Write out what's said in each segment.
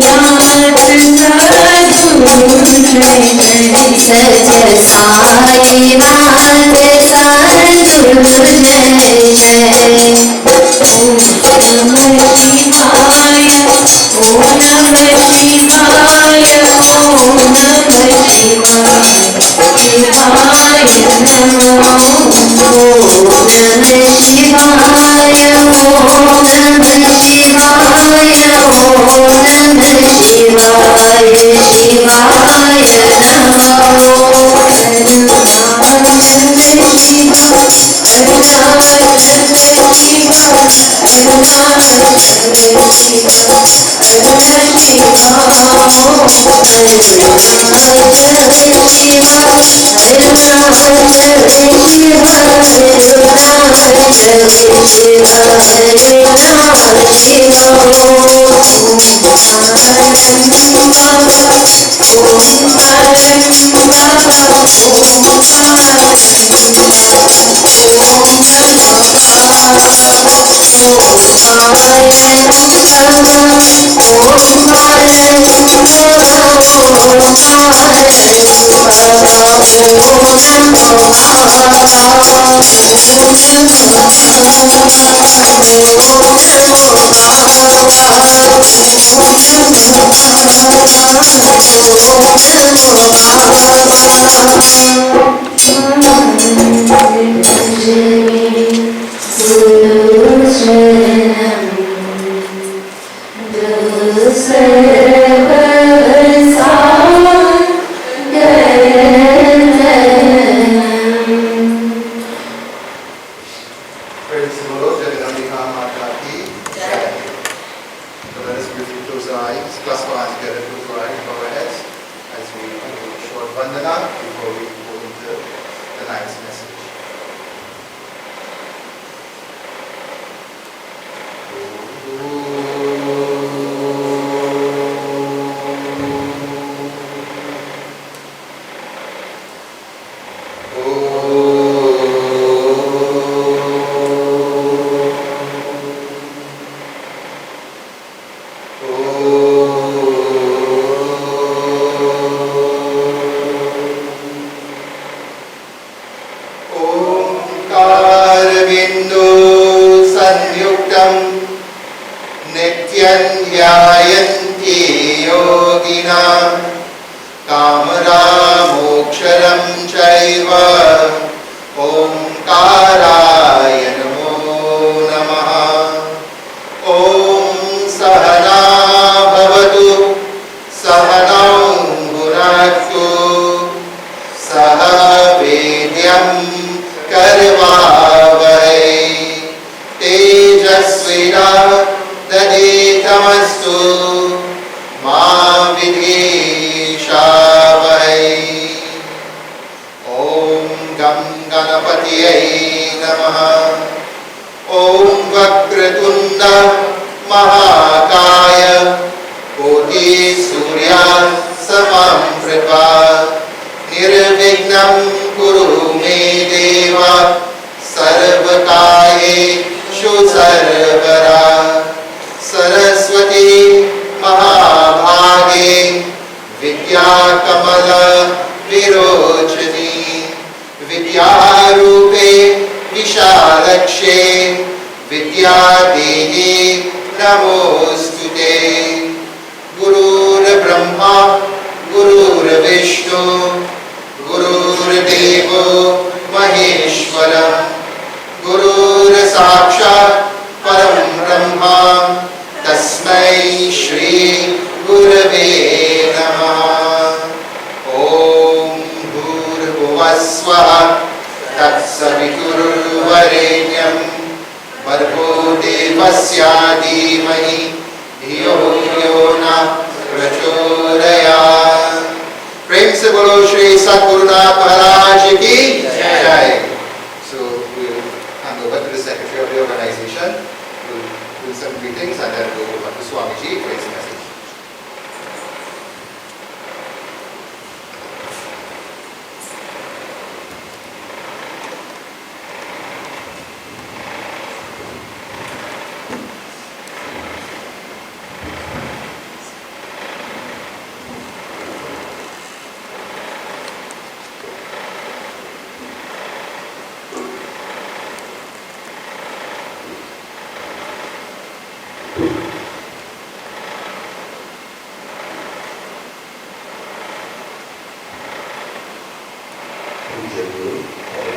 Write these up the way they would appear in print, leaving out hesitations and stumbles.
Hare Pundit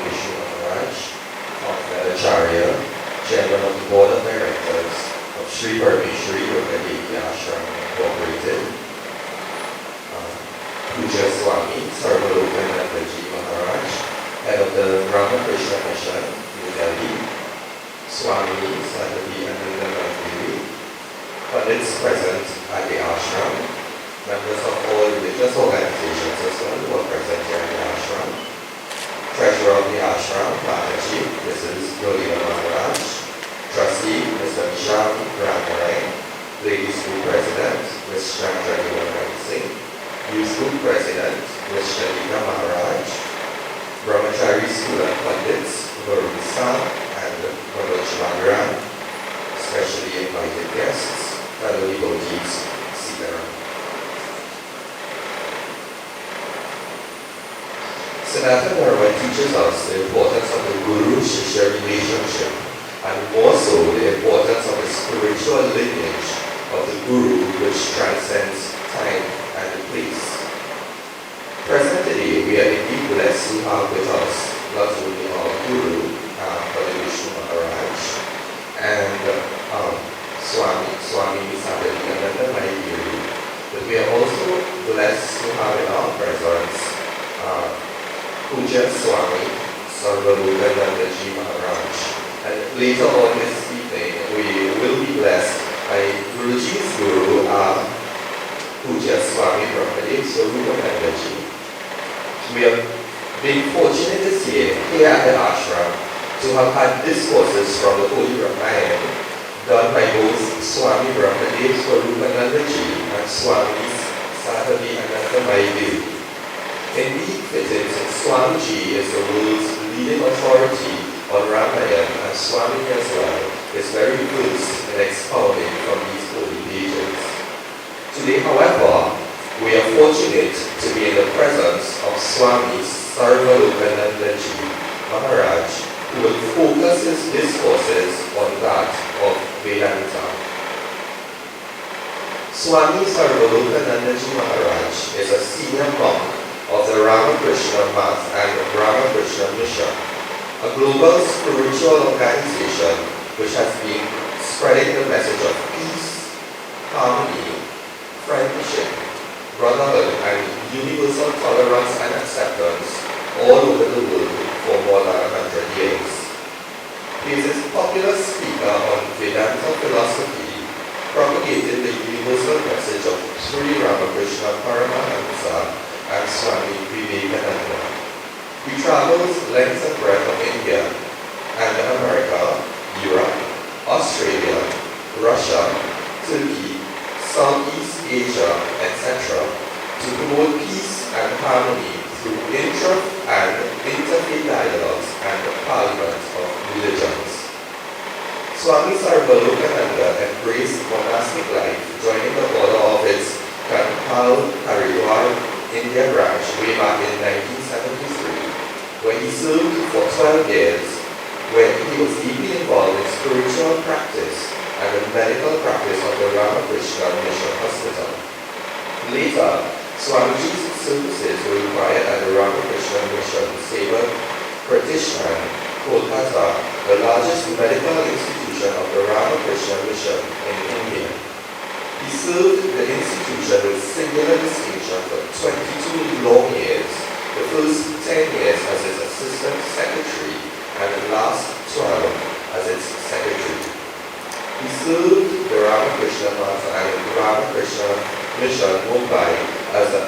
Vishnu Maharaj, Acharya, Chairman of the Board of Directors of Shri Parameshwari Devi Ashram Incorporated, Puja Swami Sarvalokananda Maharaj, Head of the Ramakrishna Mission, New Delhi, Swami Devi, pundits present at the ashram, members of all religious organizations as well who are present here in the ashram, treasurer of the ashram, Mataji, Mrs. Pundit Vishnu Maharaj, trustee, Mr. Ashram Ramakrishna, ladies group president, Ms. Singh, youth group president, Ms. Shri Maharaj, Brahmachari student pundits, Durga and Parameshwari, especially invited guests, fellow devotees, Sitaram. Sanatana Dharma teaches us the importance of the Guru-Shishya relationship, and more so the importance of the spiritual lineage of the Guru which transcends time and place. Present today, we are indeed blessed to have with us not only our Guru, Pundit Vishnu Maharaj, and Swami Sarvalokananda, but we are also blessed to have in our presence Puja Swami Sarvalokananda Maharaj. And later on this evening, we will be blessed by Guruji's Guru, Puja Swami Sarvalokananda. We have been fortunate this year here at the ashram to have had discourses from the Holy Ramayana done by both Swami Brahmadev Swarupananda and Swami Sahavi Anandamayi Devi. Indeed, fitting since Swamiji is the world's leading authority on Ramayana, and Swami as well is very versed in expounding from these holy pages. Today, however, we are fortunate to be in the presence of Swami Sarvalokananda Maharaj, who will focus his discourses on that of Vedanta. Swami Sarvalokananda Maharaj is a senior monk of the Ramakrishna Math and Ramakrishna Mission, a global spiritual organization which has been spreading the message of peace, harmony, friendship, brotherhood, and universal tolerance and acceptance all over the world for more than 100 years. He is a popular speaker on Vedanta philosophy, propagating the universal message of Shri Ramakrishna Parameshwari and Swami Vivekananda. He travels length and breadth of India and America, Europe, Australia, Russia, Turkey, Southeast Asia, etc., to promote peace and harmony through intra- and interfaith dialogues and the parliament of religions. Swami Sarvalokananda embraced monastic life, joining the order of its Kanpal Haridwar India branch way back in 1973, where he served for 12 years, when he was deeply involved in spiritual practice and the medical practice of the Ramakrishna Mission Hospital. Later, Swamiji's services were required at the Ramakrishna Mission Seva Pratishthan, Kolkata, the largest medical institution of the Ramakrishna Mission in India. He served the institution with singular distinction for 22 long years, the first 10 years as its assistant secretary and the last 12 as its secretary. He served the Ramakrishna Math and Ramakrishna Mission Mumbai as the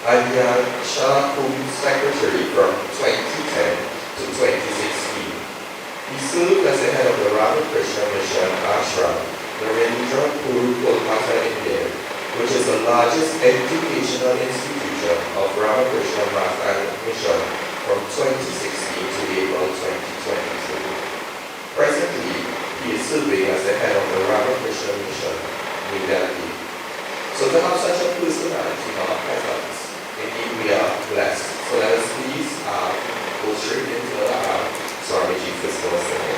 Adhyashakum Secretary from 2010 to 2016. He served as the head of the Ramakrishna Mission Ashram, Narendra-pur, Kolkata, India, which is the largest educational institution of Ramakrishna Math and Mission from 2016 to April 2023. Presently, he is serving as the head of the Ramakrishna Mission, New Delhi. So to have such a personality in our presence, indeed we are blessed. So let us please go straight into Swamiji's discourse.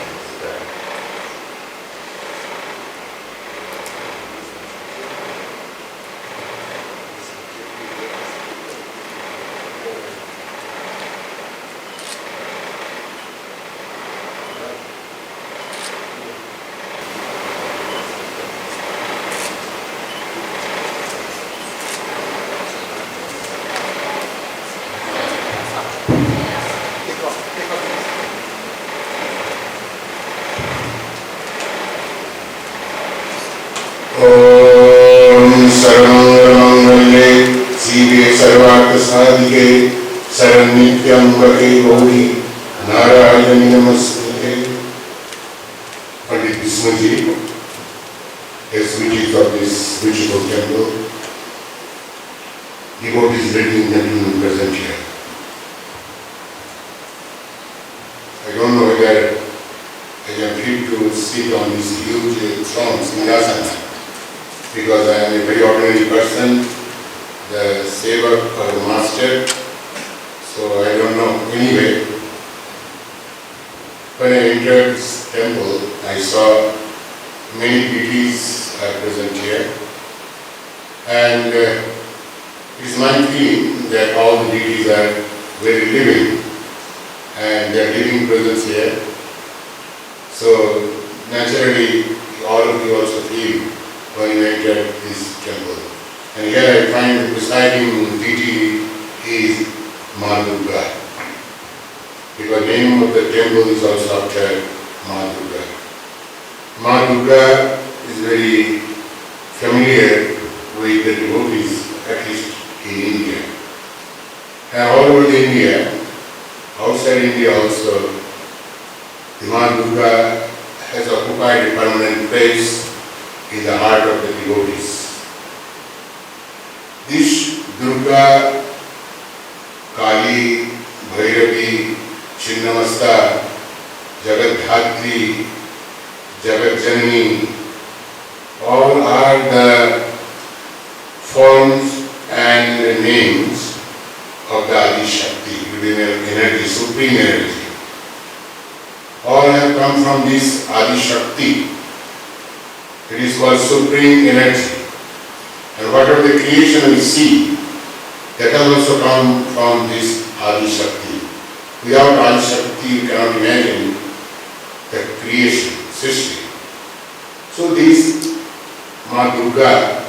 ओम सर्वमंगले शिवे सर्वार्थ साधिके शरण्यत्र्यंबके गौरी नारायणी नमस्ते. Pundit Vishnu ji, as witches of this beautiful temple, devotees, ladies and gentlemen present here. I don't know whether I am fit to sit on this huge throne, Singhasan, because I am a very ordinary person, the sevak or the master, so I don't know. Anyway, when I entered this temple, I saw many deities are present here, and it is my feeling that all the deities are very living, and they are living presence here. So naturally, all of you also feel when you enter this temple. And here I find the presiding deity is Ma Durga, because the name of the temple is also after Ma Durga. Ma Durga is very familiar with the devotees, at least in India. And all over India, outside India also, the Ma Durga has occupied a permanent place in the heart of the devotees. This Durga, Kali, Bhairavi, Chinnamasta, Jagadhatri, Jagatjanani, all are the forms and names of the Adi Shakti, divine energy, supreme energy. All have come from this Adi Shakti. It is called supreme energy. And whatever the creation we see, that has also come from this Adi Shakti. Without Adi Shakti, you cannot imagine the creation, Shri. So this Ma Durga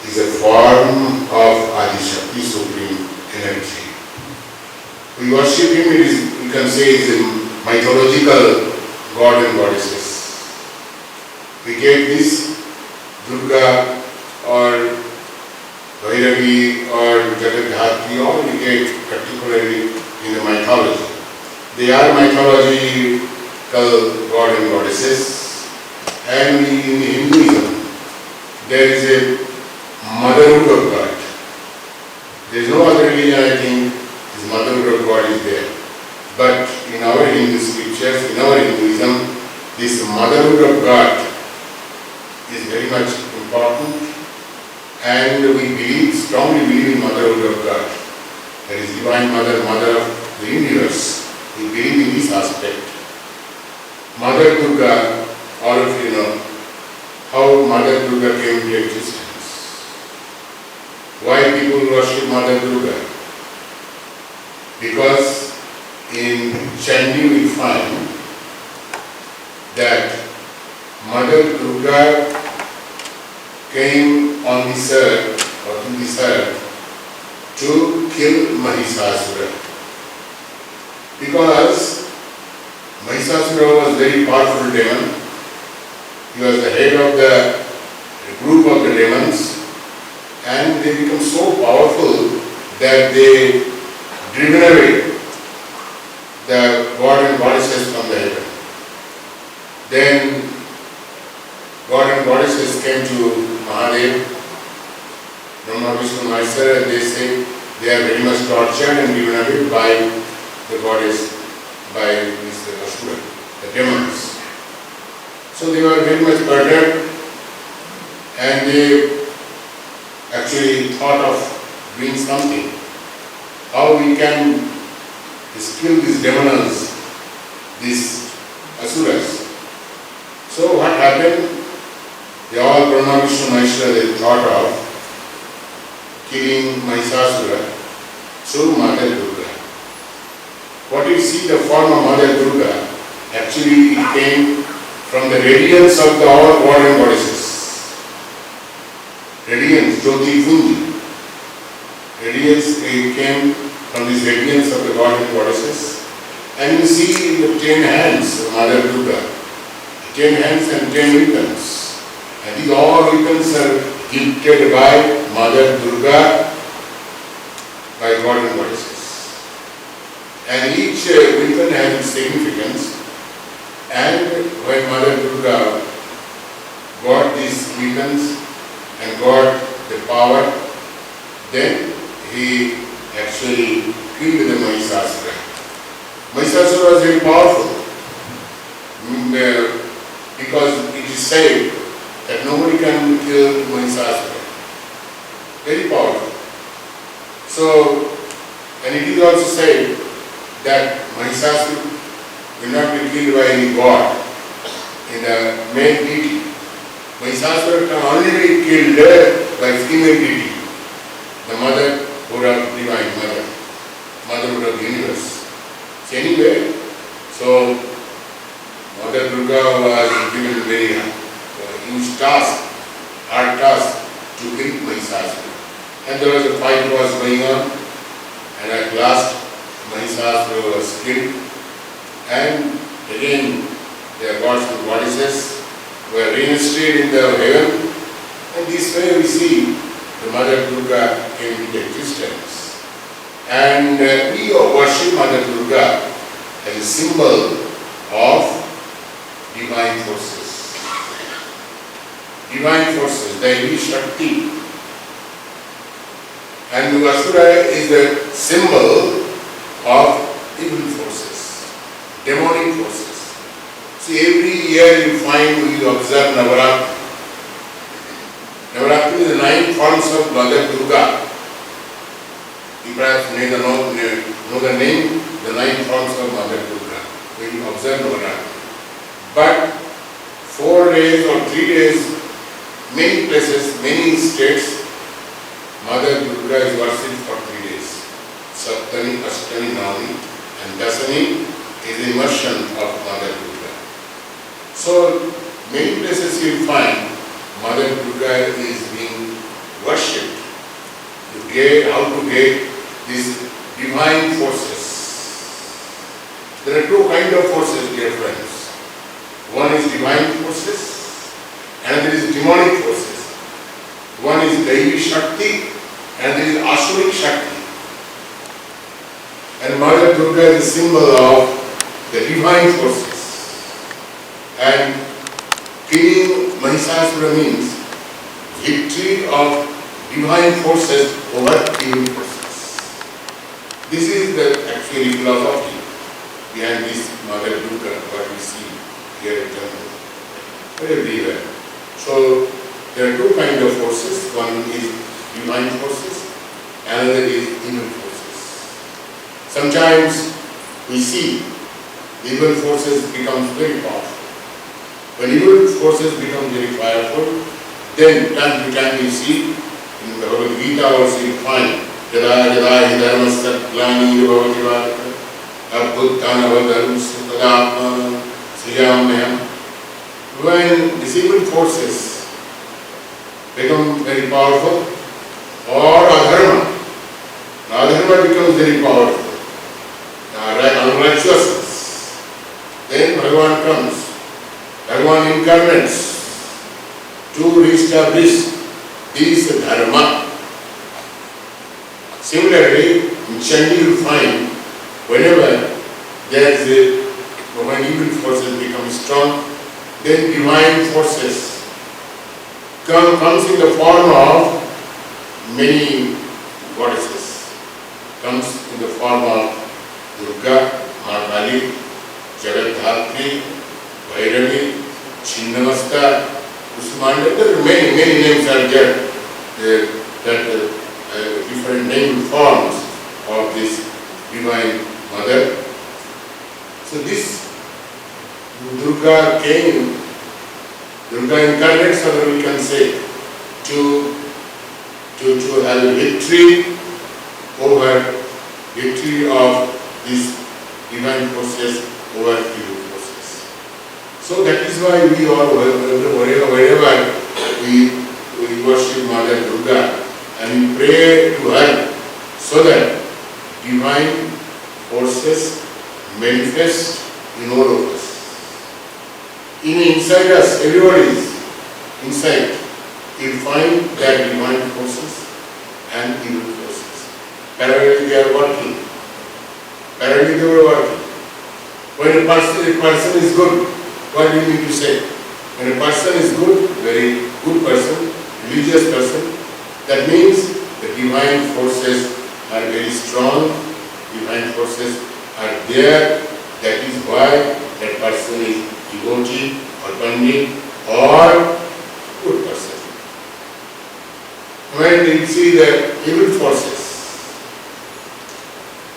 is a form of Adi Shakti, supreme energy. We worship him, it is, you can say, is a mythological god and goddesses. We get this Durga or Bhairavi or Jagadhatri, all we get particularly in the mythology. They are mythological god and goddesses, and in Hinduism there is a motherhood of God. There is no other religion, I think, this motherhood of God is there. But in our Hindu scriptures, in our Hinduism, this motherhood of God is very much important, and we strongly believe in motherhood of God. That is Divine Mother, Mother of the universe. We believe in this aspect. Mother Durga, all of you know how Mother Durga came into existence. Why people worship Mother Durga? Because in Chandi we find that Mother Durga came on this earth, or to this earth, to kill Mahishasura. Because Mahishasura was a very powerful demon. He was the head of the group of the demons, and they become so powerful that they driven away the god and goddesses from the heaven. Then god and goddesses came to Mahadev, Ramakrishna Vishnu Maharaj, and they say they are very much tortured and driven away by the goddess, by this Ashram, the demons. So they were very much perturbed, and they actually thought of doing something. How we can kill these demons, these asuras. So what happened? They all Parameshwari they thought of killing Mahishasura through Mother Durga. What you see the form of Mother Durga, actually it came from the radiance of the all god and goddesses. Radiance, Jyoti Punji. Radiance came from this radiance of the god and goddesses. And you see the 10 hands of Mother Durga. 10 hands and 10 ribbons. And these all weapons are gifted by Mother Durga, by God and goddesses. And each weapon has its significance. And when Mother Durga got these weapons and got the power, then he actually killed the Mahishasura. Mahishasura was very powerful because it is said that nobody can kill Mahishasura. Very powerful. So, and it is also said that Mahishasura will not be killed by any god in the male deity. Mahishasura can only be killed by female deity, the mother of divine mother, mother of the universe. So anyway, so Mother Durga was given very huge task, hard task to kill Mahishasura. And there was a fight was going on, and at last Mahishasura was killed. And again, the gods and goddesses were reinstated in the heaven. And this way we see the Mother Durga came into existence. And we worship Mother Durga as a symbol of divine forces. Divine forces, Devi Shakti. And Asura is a symbol of evil forces, demonic forces. See, every year you find, you observe Navaratri. Navaratri is the 9 forms of Mother Durga. You perhaps know the name, the 9 forms of Mother Durga. When you observe Navaratri. But 4 days or 3 days, many places, many states, Mother Durga is worshipped for 3 days. Saptami, Ashtami, Navami, and Dasami is immersion of Mother Durga. So, many places you will find Mother Durga is being worshipped. How to get these divine forces. There are 2 kinds of forces, dear friends. One is divine forces, and there is demonic forces. One is Devi Shakti, and there is Asuric Shakti. And Mother Durga is a symbol of the divine forces. And killing Mahishasura means victory of divine forces over evil forces. This is the actual philosophy behind this Mother Durga, what we see here in temple, everywhere. So there are 2 kinds of forces. One is divine forces, another is evil forces. Sometimes we see evil forces become very powerful. When evil forces become very powerful, then time to time we see in the Bhagavad Gita also you find Yada Yada Hidharmasat Glani Bhavati Vata Abhuttana Vadaru Sutadapna Sriyamaya. When these evil forces become very powerful, or adharma becomes very powerful, unrighteousness, then Bhagavan comes, Bhagavan incarnates to reestablish this dharma. Similarly, in Chandi you find whenever when evil forces become strong, then divine forces comes in the form of many goddesses. Comes in the form of Durga, Kali, Jagadhatri, Bhairavi, Chinnamasta, Usmanda. There are many names are there. Different name forms of this divine mother. So this Durga came, Durga incarnates, or we can say, to have a victory of these divine forces over evil forces. So that is why we all, wherever we worship Mother Durga and we pray to her so that divine forces manifest in all of us. Inside us, everybody is effect, you find that divine forces and evil forces. Parallelly they are working. Parallelly they were working. When a person is good, what do you need to say? When a person is good, very good person, religious person, that means the divine forces are very strong, divine forces are there. That is why that person is devotee or Pundit or good person. When you see the evil forces,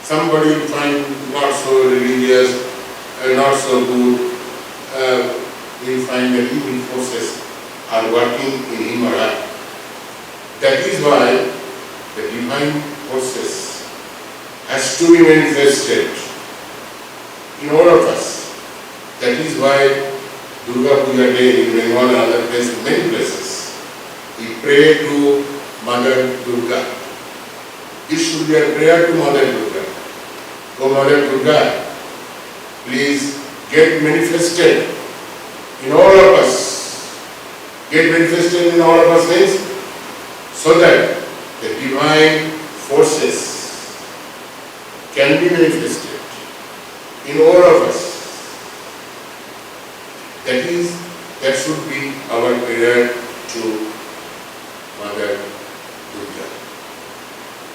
somebody you find not so religious, not so good, you find that evil forces are working in him or her. That is why the divine forces has to be manifested in all of us. That is why Durga Puja Day in Bengal and other places, many places, we pray to Mother Durga. This should be a prayer to Mother Durga. Oh Mother Durga, please get manifested in all of us. Get manifested in all of us means so that the divine forces can be manifested in all of us. That should be our prayer to Mother Durga.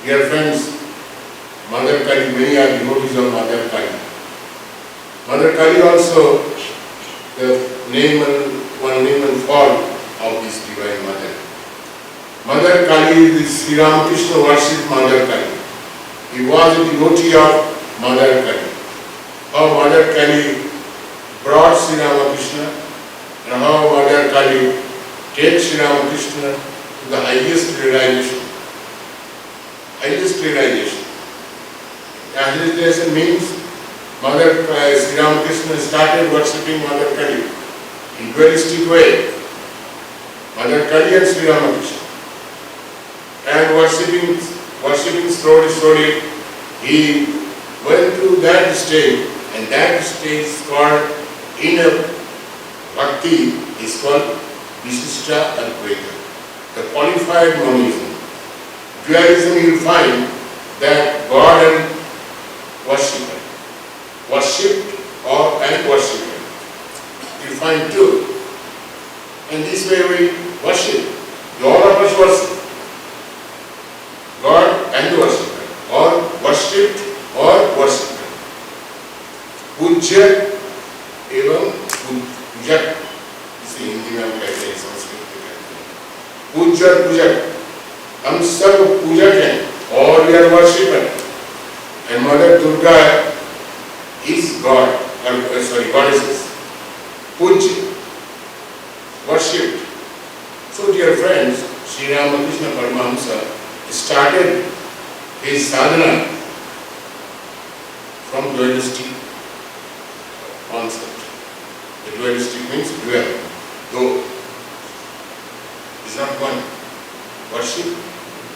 Dear friends, Mother Kali, many are devotees of Mother Kali. Mother Kali also, the one name and form of this Divine Mother. Mother Kali is Sri Ramakrishna worshipped Mother Kali. He was a devotee of Mother Kali. How Mother Kali brought Sri Ramakrishna and how Mother Kali takes Sri Ramakrishna to the highest realization. Highest realization. Highest realization means Sri Ramakrishna started worshipping Mother Kali in dualistic way. Mother Kali and Sri Ramakrishna. And worshipping slowly, he went to that stage, and that stage is called, in a bhakti, is called Visishta Advaita, the qualified monism. Dualism you will find that God and worshipper, worshipped and worshipper. You find two. And this way we worship. All of us worship. God and the worshipper, or worshipped or worshipper. Pujya evam pujak. इसे हिंदी में हम कहते हैं, संस्कृत में कहते हैं पूज्य और पूजक. हम सब पूजक हैं और we are worshipper. And Mother Durga is God, goddesses. Pujya, worshipped. So dear friends, Shri Ramakrishna Paramahamsa started his sadhana from dualistic concept. The dualistic means dual, though is not one. Worship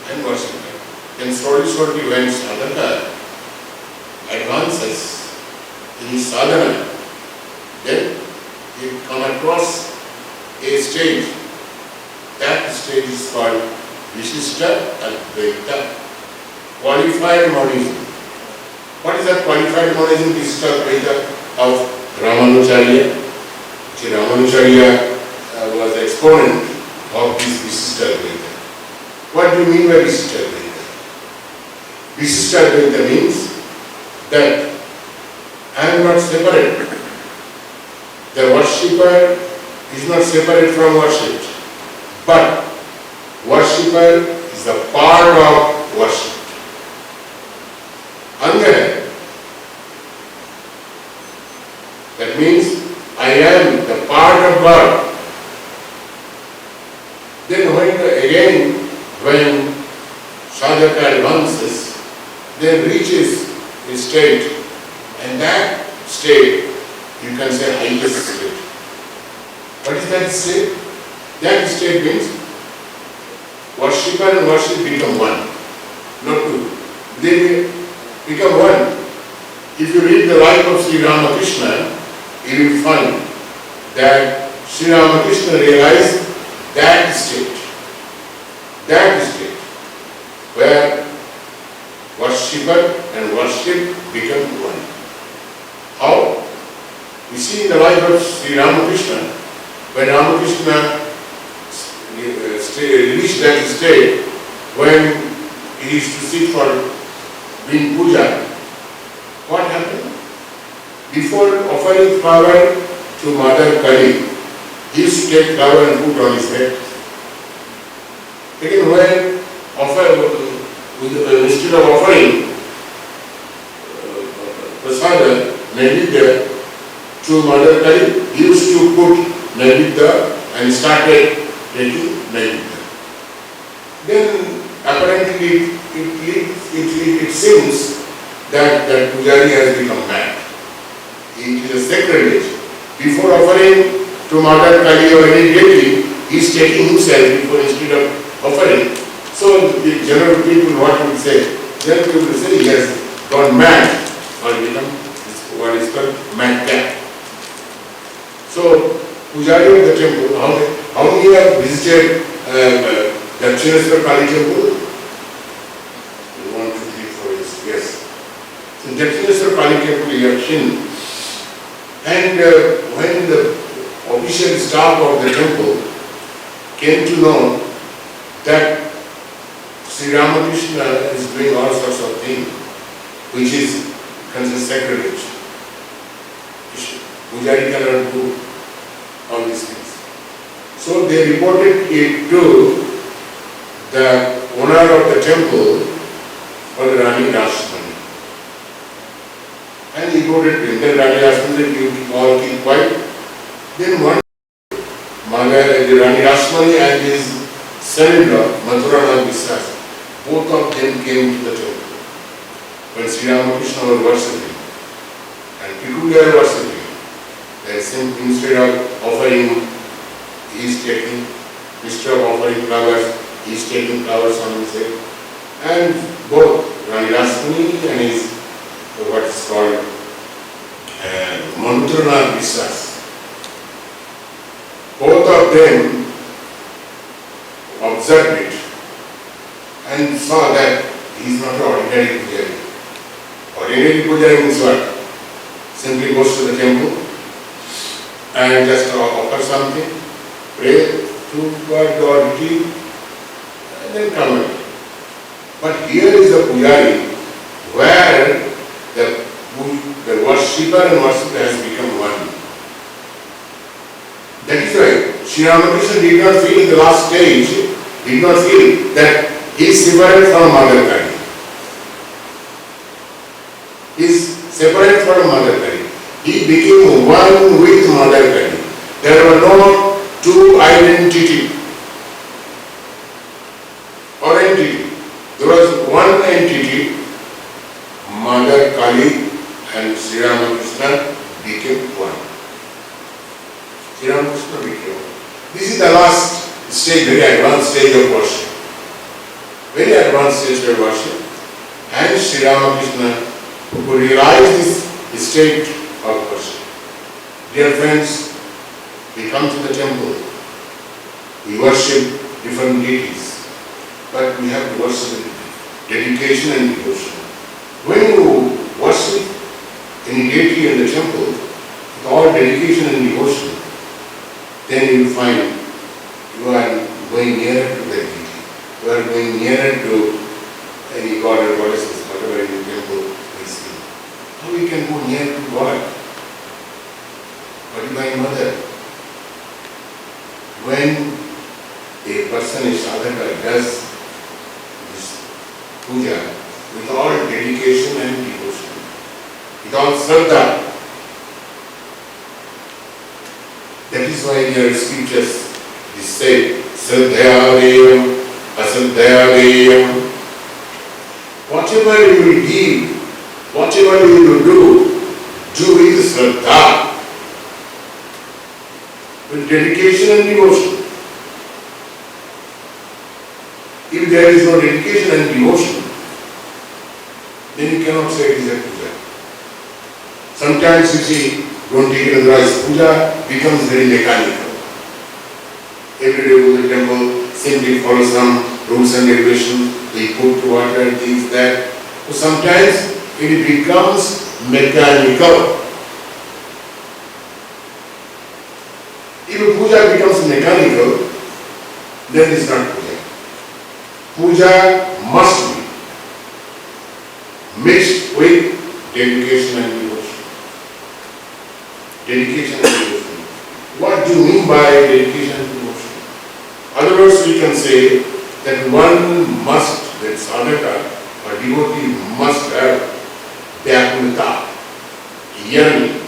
and worshipper. Then slowly when sadhana advances in his sadhana, then he come across a stage. That stage is called Visishta Advaita, qualified monism. What is that qualified monism, Visishta Advaita of Ramanujacharya? Ramanujacharya was the exponent of this Visishta Advaita. What do you mean by Visishta Advaita? Visishta Advaita means that I am not separate. The worshipper is not separate from worshipped, but worshipper is a part of worship. Anga. That means I am the part of God. Then when sadhaka advances, then reaches a state, and that state you can say highest state. What is that state? That state means worshipper and worship become one, not two. They become one. If you read the life of Sri Ramakrishna, you will find that Sri Ramakrishna realized that state where worshipper and worship become one. How? We see in the life of Sri Ramakrishna, when Ramakrishna reached that state, when he used to sit for doing puja, what happened? Before offering flower to Mother Kali, he used to take flower and put on his head. Again, when instead of offering prasada, naivedya to Mother Kali, he used to put naivedya and started taking naivedya. Then apparently it seems that Pujari has become mad. It is a sacrilege. Before offering to Mother Kali or any deity, he is taking himself before instead of offering. So the general people, what would say? General people say he has gone mad or become what is called madcap. So Pujari of the temple, how many have visited Dakshineshwar Kali temple? 1, 2, 3, 4, yes. So Dakshineshwar Kali temple you have seen. And when the official staff of the temple came to know that Sri Ramakrishna is doing all sorts of things, which is considered sacrilege. Pujari cannot do all these things. So they reported it to the owner of the temple, or the Rani Rashmani. And he reported to him, then Rani Rashmani said, you all keep quiet. Then one the Rani Rashmani and his son-in-law, Mathurana Visas, both of them came to the temple when Sri Ramakrishna was worshipping. And people were worshipping. Instead of offering, he is taking, instead of offering flowers, he is taking flowers on his head. And both Rani Rashmani and his, what is called, Mantrana Visas, both of them observed it and saw that he is not an ordinary pujari. Ordinary pujari means what? Simply goes to the temple and just offer something, pray to God or deity, and then come in. But here is a pujari where the worshipper and worshipper has become one. That is why Sri Ramakrishna did not feel in the last stage, did not feel that he is separate from Mother Kali. He is separate from Mother Kali. He became one with Mother Kali. There were no two identity or entity. There was one entity, Mother Kali and Sri Ramakrishna became one. Sri Ramakrishna became one. This is the last stage, very advanced stage of worship. Very advanced stage of worship. And Sri Ramakrishna who realize this state of worship. Dear friends, we come to the temple, we worship different deities, but we have to worship with dedication and devotion. When you worship any deity in the temple, with all dedication and devotion, then you will find you are going nearer to the deity. You are going nearer to any god or goddesses, whatever in the temple we see. How we can go near to God? But my mother, when a person is sadhaka does this puja with all dedication and devotion, with all shraddha, that is why in your scriptures it said, Shraddhayaveyam, Asadhyaveyam. Whatever you will give, whatever you will do with shraddha, with dedication and devotion. If there is no dedication and devotion, then you cannot say it is a puja. Sometimes you see, don't take it as puja becomes very mechanical. A every day go to the temple, simply follow some rules and regulations, they put water, things, that. So sometimes it becomes mechanical. If a puja becomes mechanical, then it's not puja. Puja must be mixed with dedication and devotion. Dedication and devotion. What do you mean by dedication and devotion? Other words, we can say that one must, that sadhaka or devotee must have vyakulata, yearning.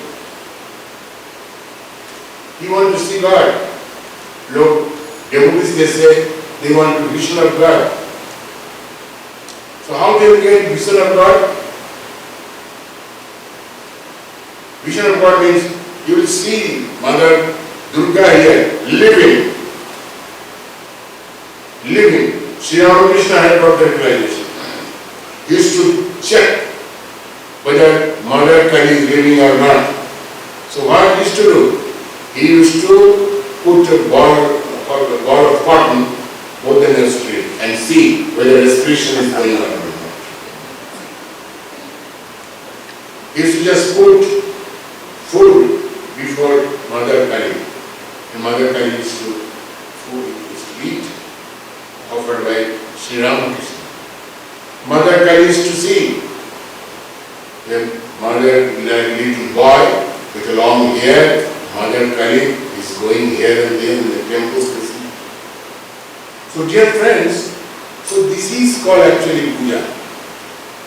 He wants to see God. Look, devotees, they say they want to vision of God. So how they will get vision of God? Vision of God means you will see Mother Durga here, living. Shri Ramakrishna had got that realization. He used to check whether Mother Kali is living or not. So what he used to do? He used to put a ball of cotton both in the street and see whether respiration is going on or not. He used to just put food before Mother Kali. And Mother Kali used to eat, offered by Shri Ramakrishna. Mother Kali used to see the mother, little boy with a long hair, Mother Kali is going here and there in the temples to see. So dear friends, so this is called actually puja.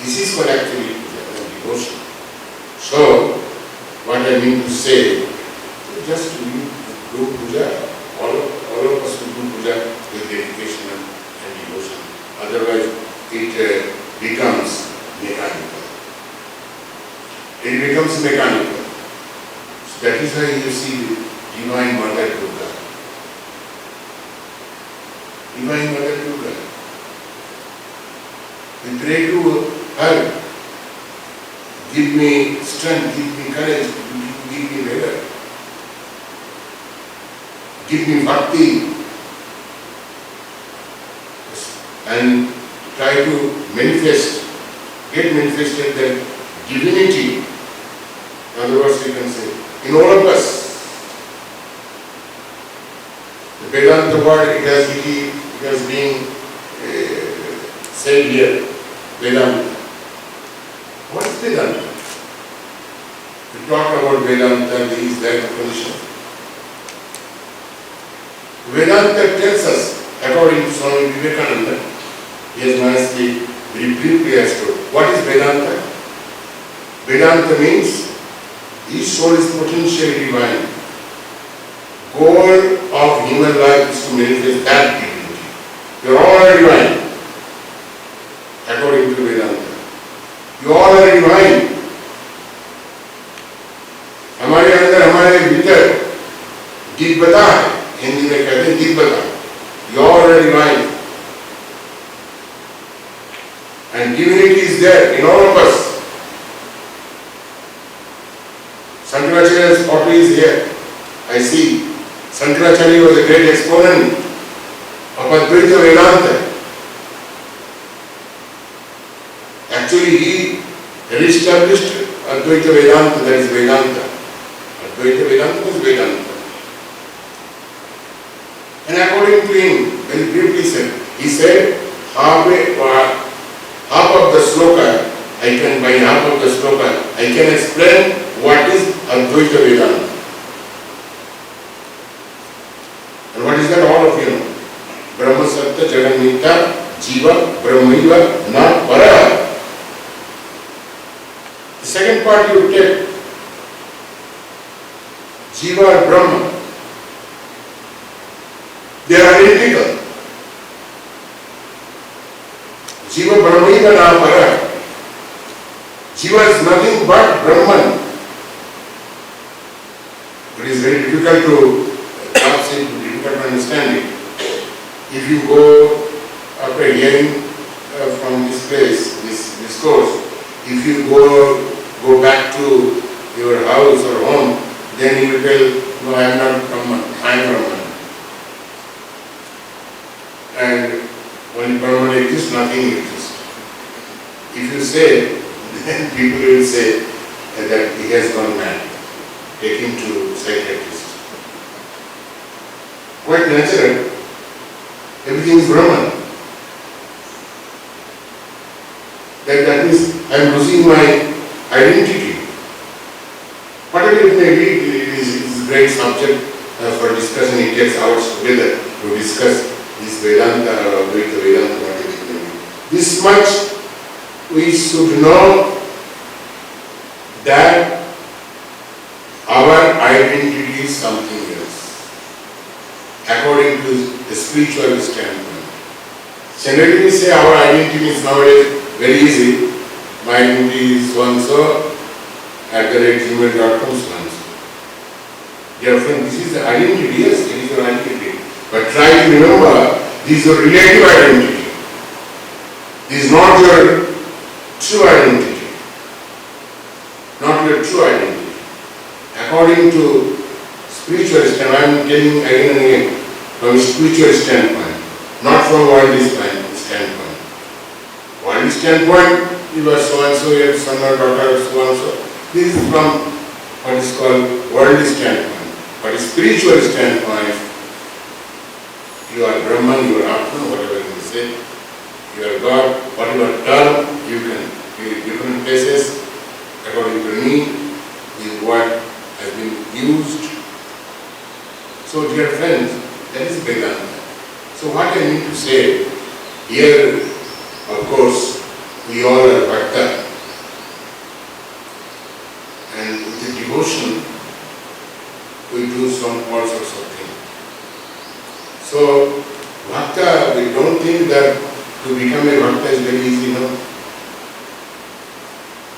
This is called actually puja, devotion. So, what I mean to say, just to do puja, all of us will do puja with dedication and devotion. Otherwise, it becomes mechanical. It becomes mechanical. So that is why you see Divine Mother Durga. Divine Mother Durga. We pray to her. Give me strength, give me courage, give me vigor. Give me bhakti. And try to get manifested that divinity. In other words, you can say, in all of us. The Vedanta word, it has been said here, Vedanta. What is Vedanta? We talk about Vedanta, this, that, Upanishad. Vedanta tells us, according to Swami Vivekananda, he has nicely, very briefly understood. What is Vedanta? Vedanta means each soul is potentially divine. Goal of human life is to manifest that divinity. You are all divine, according to Vedanta. You all are divine. हमारे अंदर हमारे भीतर दिव्यता है, हिंदी में कहते हैं दिव्यता. You all are divine. And divinity is there in all of us. Shankaracharya's pottery is here. I see. Shankaracharya was a great exponent of Advaita Vedanta. Actually, he re-established Advaita Vedanta, that is Vedanta. Advaita Vedanta is Vedanta. And according to him, very briefly said, he said, half of the sloka, by half of the sloka, I can explain what is Advaita Vedanta. And what is that? All of you know. Brahma Satya Jaganita Jiva Brahmaiva Na Para. The second part you take, Jiva and Brahma. They are identical. Jiva Brahmaiva Na Para. Jiva is nothing but Brahman. It is very difficult to understand it. If you go after hearing from this place, this course, if you go back to your house or home, then you will tell, no, I am not Brahman, I am Brahman. When Brahman exists, nothing exists. If you say, then people will say that he has gone mad. Take him to psychiatrist. Quite natural. Everything is Brahman. That means I am losing my identity. Whatever it may be, it is a great subject for discussion. It takes hours together to discuss this Vedanta or Advaita Vedanta, whatever it may be. This much we should know that our identity is something else, according to the spiritual standpoint. Generally we say our identity is nowadays very easy. My identity is so-and-so @gmail.com so-and-so. Dear friend, this is the identity. Yes, it is your identity. But try to remember, this is your relative identity. This is not your true identity. Not your true identity. According to spiritual standpoint, I am telling again and again, from spiritual standpoint, not from worldly standpoint. Worldly standpoint, you are so-and-so, your son or daughter so-and-so. This is from what is called worldly standpoint. But spiritual standpoint, you are Brahman, you are Atman, whatever you say. You are God, whatever term you can use different places according to need is what has been used. So dear friends, that is Vedanta. So what I mean to say, here of course we all are Bhakta, and with the devotion we do all sorts of things. So Bhakta, we don't think that to become a Bhakta is very easy, no.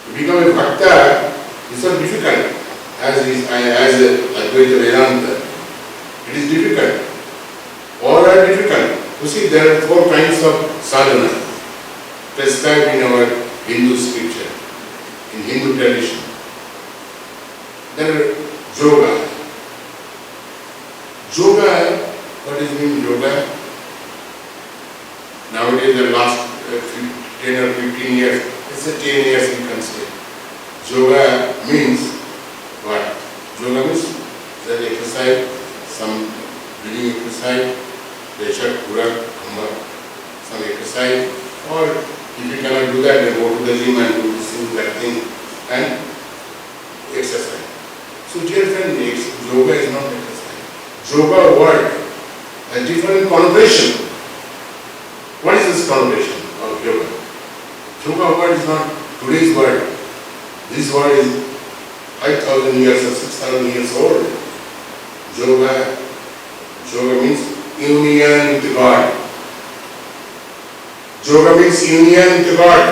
To become a Bhakta is so difficult, as Advaita Vedanta. It is difficult. All are difficult. You see, there are 4 kinds of sadhana prescribed in our Hindu scripture, in Hindu tradition. There are yoga. Yoga, what does mean yoga? Nowadays, the last 10 or 15 years, it's a 10 years you can say. Yoga means what? Yoga means that exercise, some breathing exercise, some exercise, or if you cannot do that, then go to the gym and do this thing, that thing, and exercise. So dear friend, yoga is not exercise. Yoga word has different connotation. What is this connotation of yoga? Yoga word is not today's word. This word is 5,000 years or 6,000 years old. Yoga means union with God. Yoga means union with God.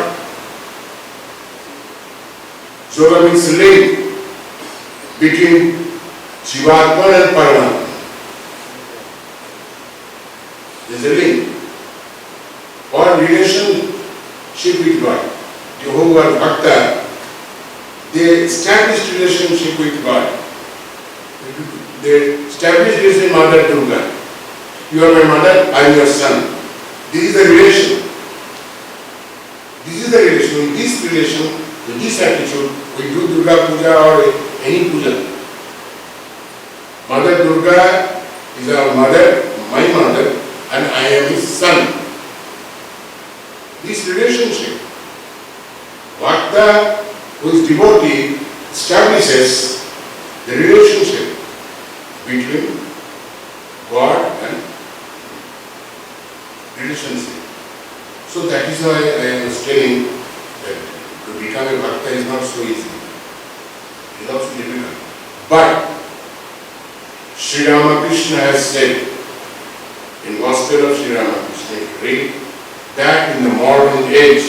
Yoga means link between Jivatman and Paramatma. There is a link or relationship with God. You who are Bhakta, they establish relationship with God. They establish relationship with Mother Durga. You are my mother, I am your son. This is the relation. This is the relation. In this relation, with this attitude, we do Durga Puja or any puja. Mother Durga is our mother, my mother, and I am his son. This relationship, Bhakta, who is devotee, establishes the relationship between God and relationship. So that is why I was telling that to become a Bhakta is not so easy. It is also difficult. But Shri Ramakrishna has said in Gospel of Shri Ramakrishna, read that in the modern age,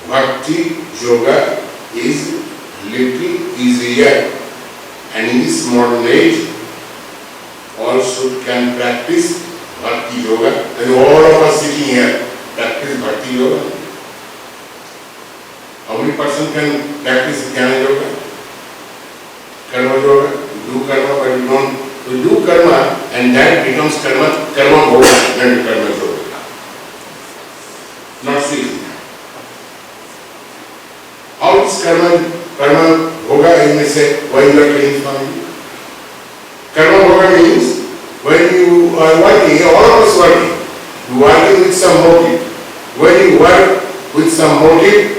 Bhakti Yoga is little easier. And in this modern age, all should can practice Bhakti Yoga. And all of us sitting here practice Bhakti Yoga. How many person can practice Jnana Yoga? Karma Yoga? You do karma, but you don't. You do karma and that becomes karma bhoga, not karma yoga. You working with some motive. When you work with some motive,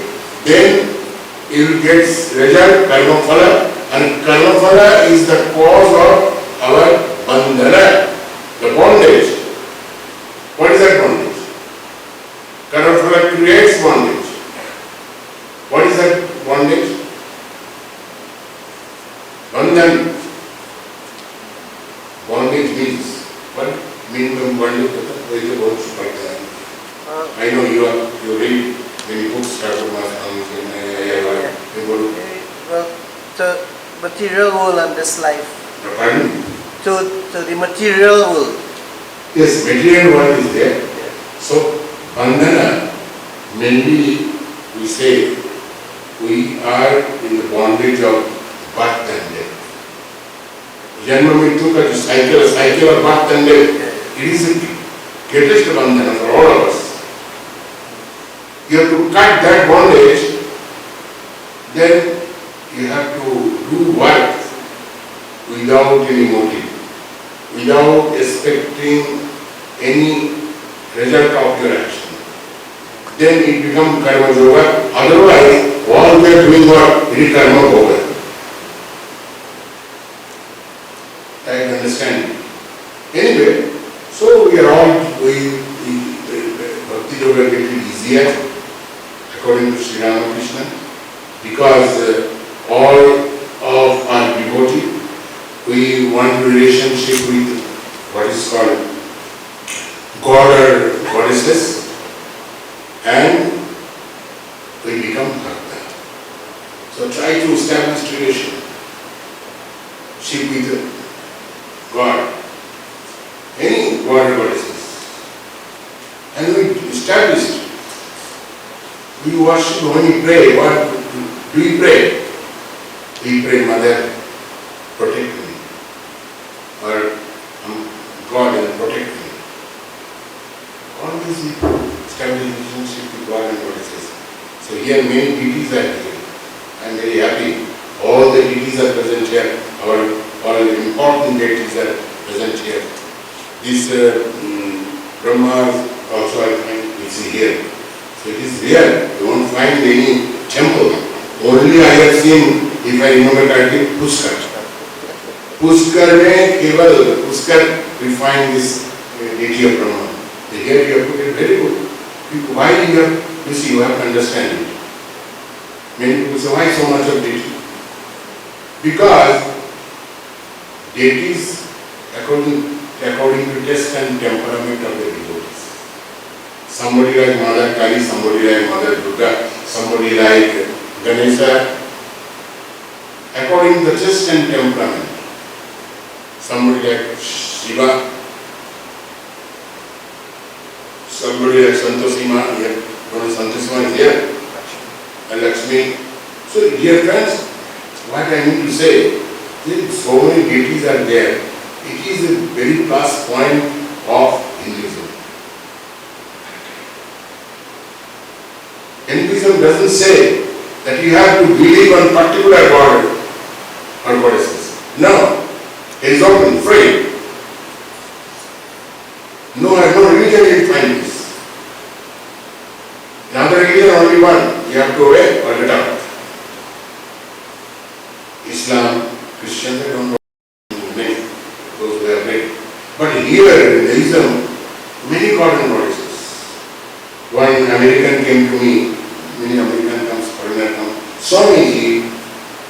then you will get result, karma phala, and karma phala is the cause of our bandhana, the bondage. What is that bondage? Karma phala creates bondage. What is that bondage? Bandhan. Bondage means, what mean by bondage? I know you read many books, to material world and this life. Pardon? To the material world. Yes, material world is there. So, bandhana, mainly we say we are in the bondage of birth and death. Janma mrityu ka cycle of birth and death, it is the greatest bandhana for all of us. You have to cut that bondage, then you have to do work without any motive, without expecting any result of your action. Then it becomes karma yoga. Otherwise, all we are doing what? It is karma yoga. I understand. Anyway, so we are all, bhakti yoga getting easier according to Shri Ramakrishna, because all of our devotee, we want relationship with what is called God or goddesses, and we become bhakta. So try to establish relationship with God, any God or goddesses, and we established. We worship, when we pray, what do we pray? We pray, Mother, protect me. Or God and protect me. All these people establish relationship with God and goddesses. So here many deities are here. I am very happy. All the deities are present here. All important deities are present here. This Brahma also I find is here. So it is real. You won't find any temple. Only I have seen, if I remember correctly, Pushkar. Pushkar mein keval, Pushkar we find this deity of Brahma. Here you have put it very good. Why you have, you see, you have to understand it. Many people say, why so much of deity? Because deities, according to taste and temperament of the devotees. Somebody like Mother Kali, somebody like Mother Durga, somebody like Ganesha, according to the taste and temperament. Somebody like Shiva, somebody like Santosima, here, one of Santosima is here, and Lakshmi. So, dear friends, what I mean to say, so many deities are there. It is a very plus point of Hinduism. Hinduism doesn't say that you have to believe on particular God or goddesses. No, it is open, free. No religion will find this. Another religion only one. You have to obey or let out. Islam, Christian, they don't know many, those who have made. But here in Hinduism, many God and goddesses. One American came to me, many American comes, foreigner comes. Swami,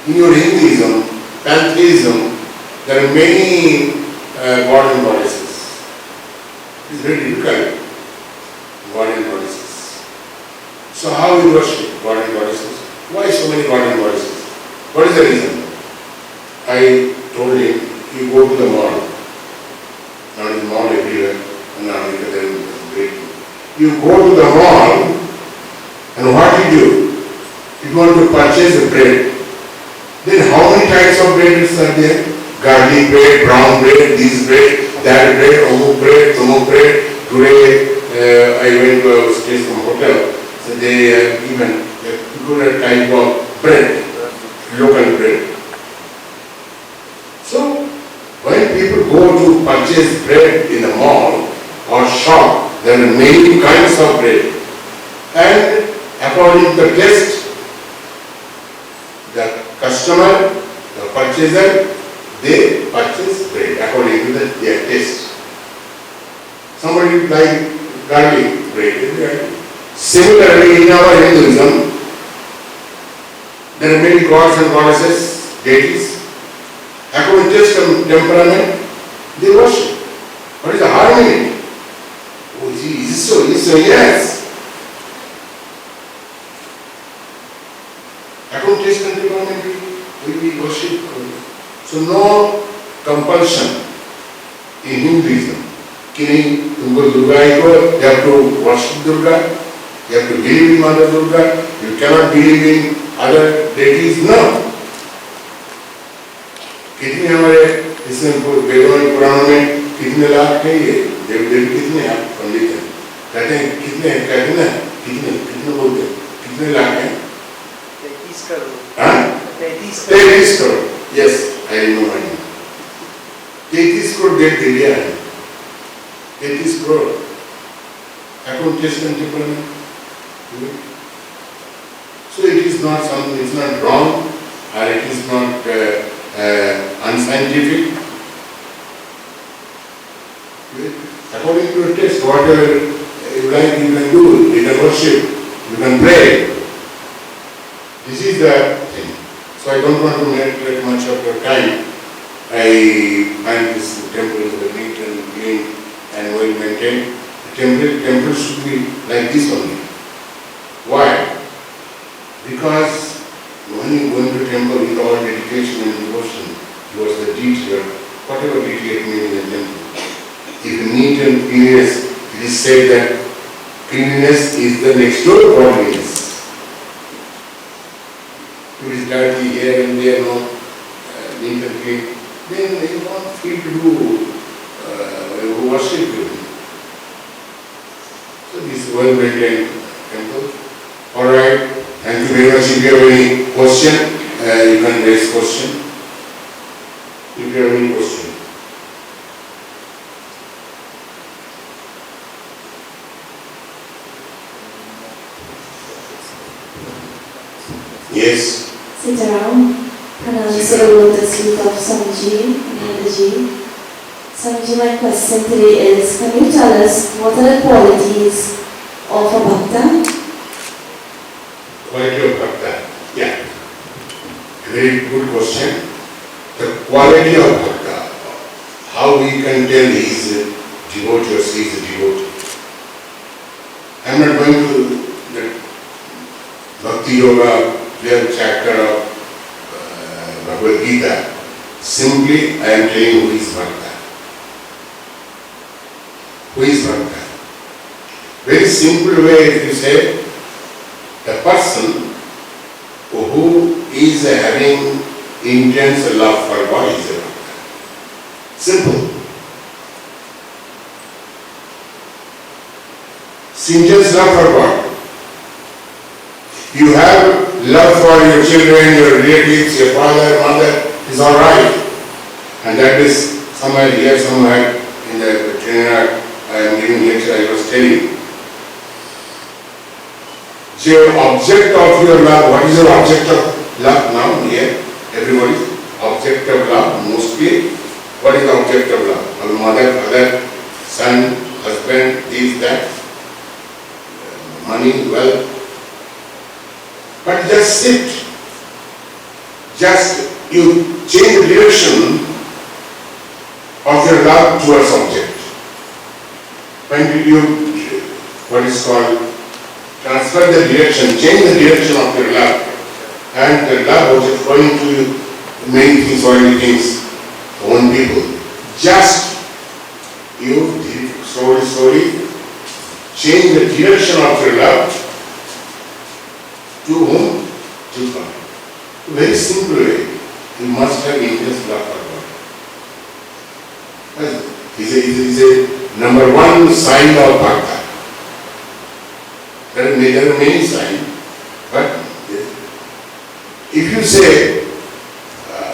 in your Hinduism, pantheism, there are many God and goddesses. It is very difficult, God and goddesses. So how we worship God and goddesses? Why so many God and goddesses? What is the reason? I told him, you go to the mall. Now there is mall everywhere, and now there is great. You go to the mall, and what you do? You want to purchase a bread. Then how many types of breads are there? Garlic bread, brown bread, this bread, that bread, amuk bread. Today I went to a stay from hotel. So they have given a particular type of bread, local bread. So when people go to purchase bread in a mall or shop, there are many kinds of bread. And according to the taste, the customer, the purchaser, they purchase bread according to their taste. Somebody like garlic bread. Similarly, in our Hinduism, there are many gods and goddesses, deities. According to taste and temperament, they worship. What is the harmony? Oh, is it so? Is it so? Yes. According to taste and temperament, we worship. So no compulsion in Hinduism. तुमको दुर्गा को, you have to worship Durga, you have to believe in Mother Durga, you cannot believe in other deities. No. कितने हमारे इसमें वेदों और पुराणों में कितने लाख हैं ये देव देवी कितने हैं पंडित हैं कहते हैं कितने हैं कहते हैं कितने बोलते हैं कितने लाख हैं 33 करोड़ हाँ 33 crore yes I know my name 33 crore देव देवियाँ हैं 33 crore. According to taste and temperament. So it is not something, it's not wrong or it is not unscientific. According to your taste, whatever you like you can do, you can worship, you can pray. This is the thing. So I don't want to neglect much of your time. I find this temple very neat and clean and well maintained. The temple should be like this only. Why? Because when you go into temple with all dedication and devotion towards the deity or whatever deity it may be in the temple, if neat and cleanliness, it is said that cleanliness is the next door to godliness. If it is dirty here and there, no, neat and clean, then you won't feel to do worship you. So this is well maintained temple. Alright, thank you very much. If you have any question, you can raise question. If you have any question. Yes. Sit around, pronounce the lotus feet of Swamiji and Nadaji. Swamiji, my question today is, can you tell us what are the qualities of a bhakta? Quality of bhakta. Yeah. Very good question. The quality of bhakta. How we can tell he is a devotee or she is a devotee. I am not going to the Bhakti Yoga 12th chapter of Bhagavad Gita. Simply I am telling who is bhakta. Who is bhakta? Very simple way if you say, the person who is having intense love for God is a bhakta. Simple. Intense love for God. You have love for your children, your relatives, your father, mother, is alright. And that is somewhere here, somewhere in the Trinidad, I am giving lecture, I was telling. So your object of your love, what is your object of love now here? Everybody, object of love, mostly, what is the object of love? Our mother, father, son, husband, this, that, money, wealth. But just sit. Just you change the direction of your love towards object. When did you, what is called, transfer the direction, change the direction of your love, and the love was flowing to you, many things, worldly things, own people. Just you slowly change the direction of your love to whom? To God. Very simple way. You must have intense love for God. Is a number one sign of bhakta. There are many signs, but if you say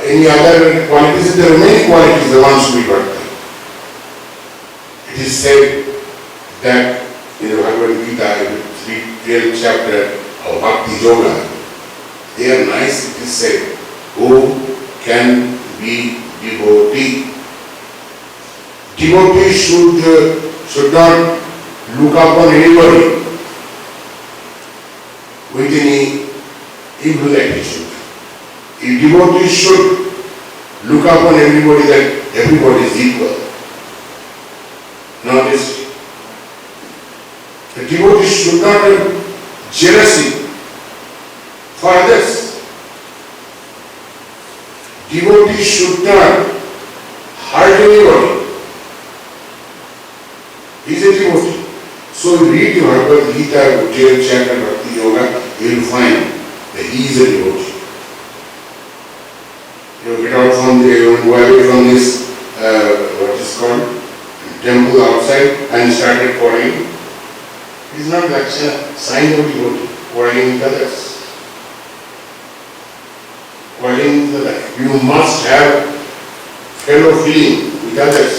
any other qualities, there are many qualities that one should be bhakta. It is said that in the Bhagavad Gita, 12th chapter of Bhakti Yoga, they are nice, it is said, who can be devotee. Devotee should not look upon anybody with any evil attitude. A devotee should look upon everybody that everybody is equal. Notice, the devotee should not have jealousy for others. Devotee should not hurt anybody. He is a devotee. So read the Bhagavad Gita, 12th chapter Bhakti Yoga, you will find that he is a devotee. You get out from go away from this, what is called, temple outside and started quarreling. It is not like a sign of devotee, quarreling with others. Quarreling with others. You must have fellow feeling with others.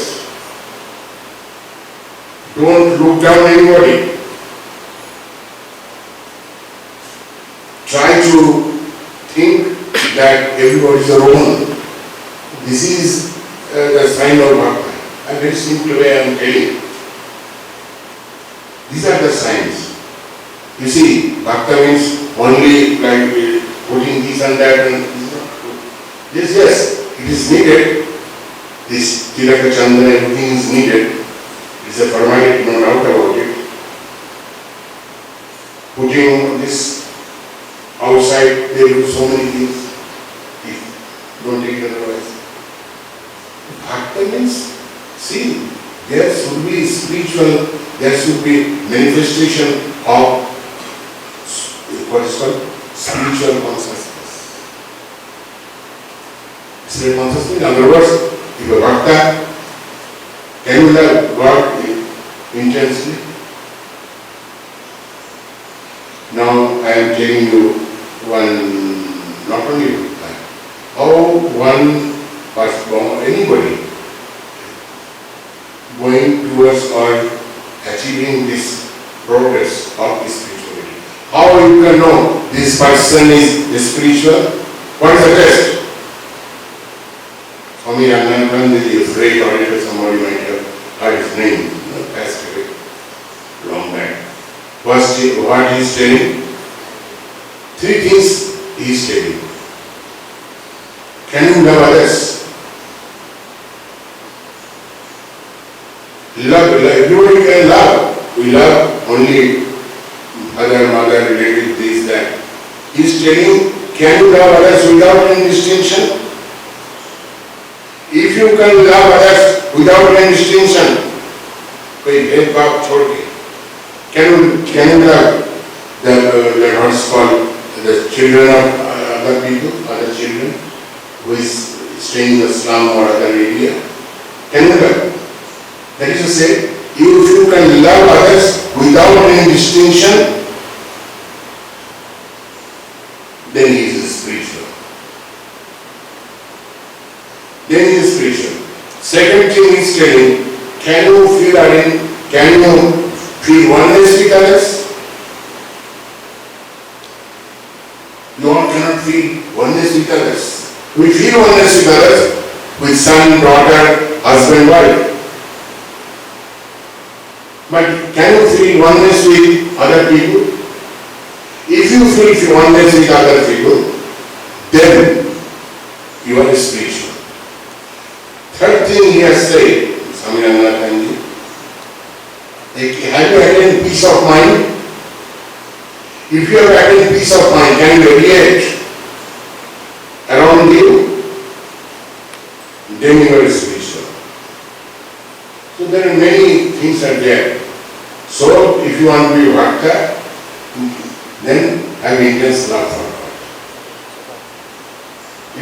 Don't look down on anybody. Try to think that everybody is your own. This is the sign of Bhakti. A very simple way I am telling. These are the signs. You see, Bhakti means only like putting this and that and this is not true. Yes, it is needed. This Tilaka Chandana, everything is needed. It is a formality, no doubt about it. Putting this outside, they do so many things. Don't take it otherwise. Bhakti means, see, there should be spiritual, there should be manifestation of what is called spiritual consciousness. Spiritual consciousness, in other words, if a bhakta can you love God intensely? Now I am telling you one, not only how one person, anybody going towards or achieving this progress of spirituality. How you can know this person is spiritual? What is the test? Swami Ramakrishna is a great orator, somebody might have heard his name, passed away long back. First, what he is telling? Three things he is telling. Can you love others? Love, everybody can love. We love only father, mother, relative, this, that. He is telling, can you love others without any distinction? If you can love others without any distinction, can you love the what's called the children of other people, other children who is staying in the slum or other area? Can you love? That is to say, if you can love others without any distinction, then he is spiritual. Then he is spiritual. Second thing he is telling, can you feel oneness with others? You all cannot feel oneness with others. We feel oneness with others, with son, daughter, husband, wife. But can you feel oneness with other people? If you feel oneness with other people, then you are spiritual. Third thing he has said, Swami Ramakrishna, have you had any peace of mind? If you have had any peace of mind, can you radiate around you? Then you are spiritual. So there are many things are there. So if you want to be bhakta, then have intense love for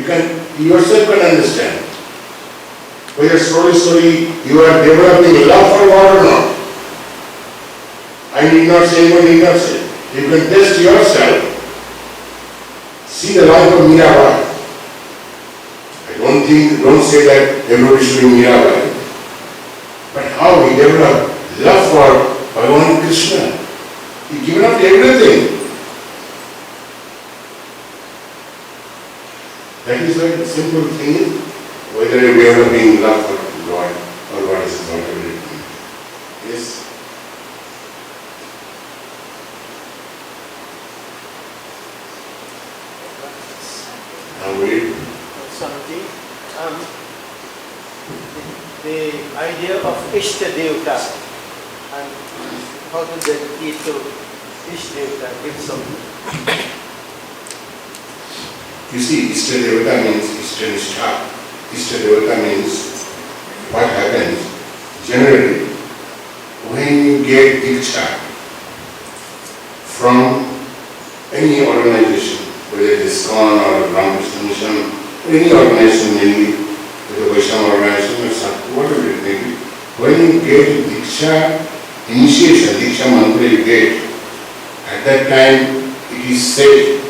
God. You yourself can understand. Whether slowly you are developing love for God or not. I need not say, anyone need not say. You can test yourself. See the life of Mirabai. Don't say that everybody should be Mirabai. But how he developed love for Bhagavan Krishna. He given up everything. That is why the simple thing is, whether we are being love for God or what is not everything. Yes. Now read. Swamiji, the idea of Ishta Devta and how to dedicate to Ishta Devta, give some. You see, Ishta Devata means Ishta Nishtha. Ishta Devata means what happens generally when you get Diksha from any organization, whether it is ISKCON or Ramakrishna Mission, or any organization mainly, the Vaishnava organization or something, whatever it may be, when you get Diksha initiation, Diksha mantra you get, at that time it is said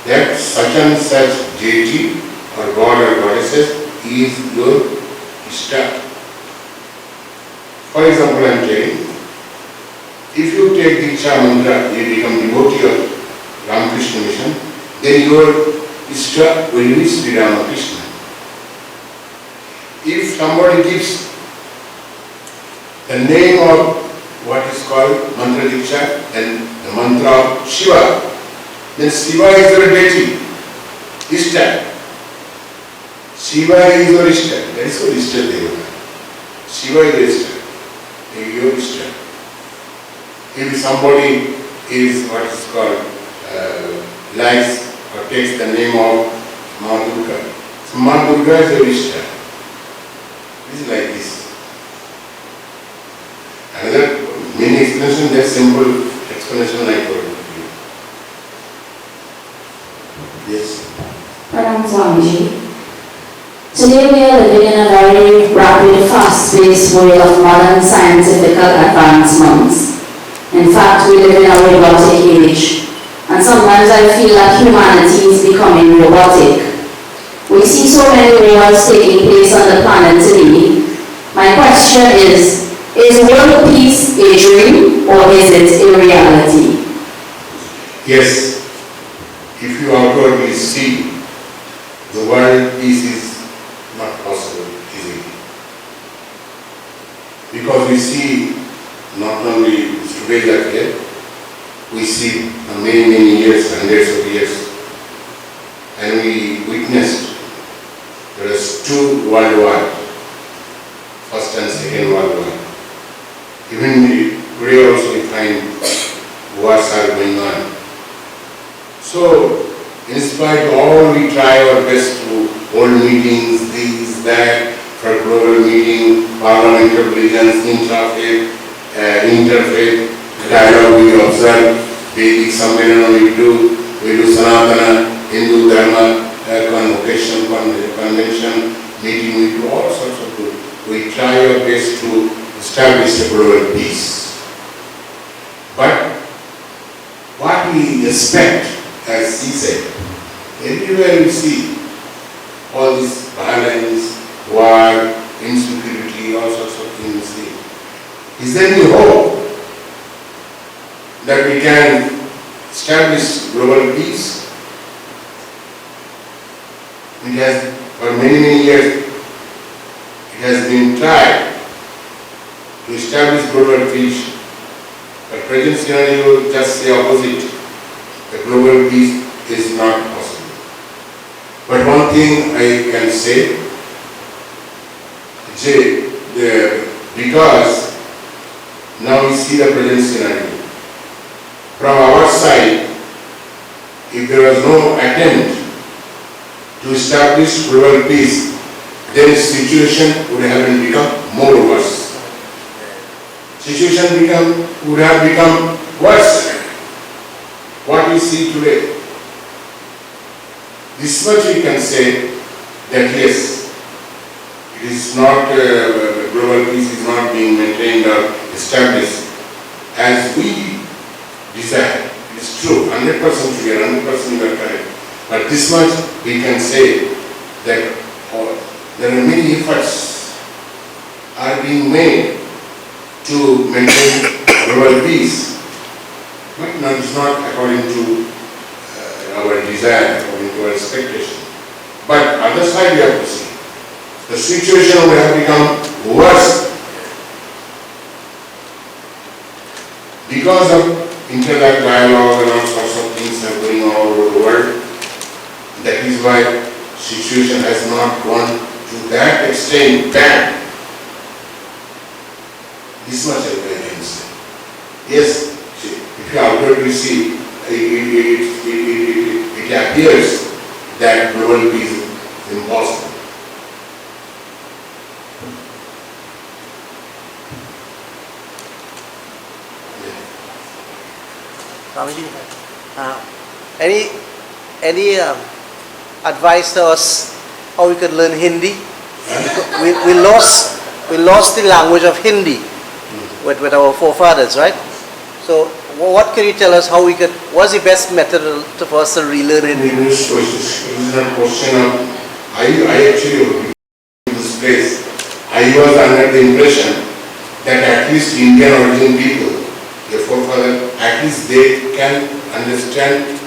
that such and such deity or god or goddesses is your Ishta. For example, I am telling, if you take Diksha mantra, you become devotee of Ramakrishna Mission, then your Ishta will be Sri Ramakrishna. If somebody gives the name of what is called mantra Diksha and the mantra of Shiva, then Shiva is your deity, Ishta. Shiva is your Ishta. That is called Ishta Devata. Shiva is your Ishta. Your Ishta. If somebody is what is called likes or takes the name of Ma Durga, so Ma Durga is your Ishta. It is like this. Another many explanation, that simple explanation I told you. Yes. Pranam Swamiji. Today we are living in a very rapid, fast-paced world of modern scientific advancements. In fact, we live in a robotic age, and sometimes I feel that humanity is becoming robotic. We see so many wars taking place on the planet today. My question is world peace a dream or is it a reality? Yes. If you outwardly see, the world peace is not possible easily. Because we see not only today that day, we see many, many years, hundreds of years, and we witnessed there is 2 world wars, First and Second World War. Even today also we find wars are going on. So, in spite of all, we try our best to hold meetings, this, that, for global meeting, parliamentary religions, interfaith, dialogue we observe, Vedic Sammelanam we do Sanatana, Hindu Dharma, convention, meeting, we do all sorts of good. We try our best to establish a global peace. But what we expect, as he said, everywhere we see all this violence, war, insecurity, all sorts of things. Is there any hope that we can establish global peace? It has, for many, many years, it has been tried to establish global peace. But present scenario just say opposite. The global peace is not possible. But one thing I can say, because now we see the present scenario. From our side, if there was no attempt to establish global peace, then the situation would have become more worse. Situation would have become worse. What we see today. This much we can say that yes, it is not, global peace is not being maintained or established as we desire. It is true, 100% we are 100% we are correct. But this much we can say that there are many efforts are being made to maintain global peace. But no, it's not according to our desire, according to our expectation. But other side we have to see. The situation would have become worse because of intellect, dialogue and all sorts of things are going on all over the world. That is why situation has not gone to that extent bad. This much I can say. Yes, if you outwardly see, it appears that global peace is impossible. Swamiji, any advice to us how we could learn Hindi? We lost the language of Hindi with our forefathers, right? So what can you tell us how we could, what's the best method for us to relearn Hindi? This is a question of, I actually, in this place, I was under the impression that at least Indian origin people, the forefather, at least they can understand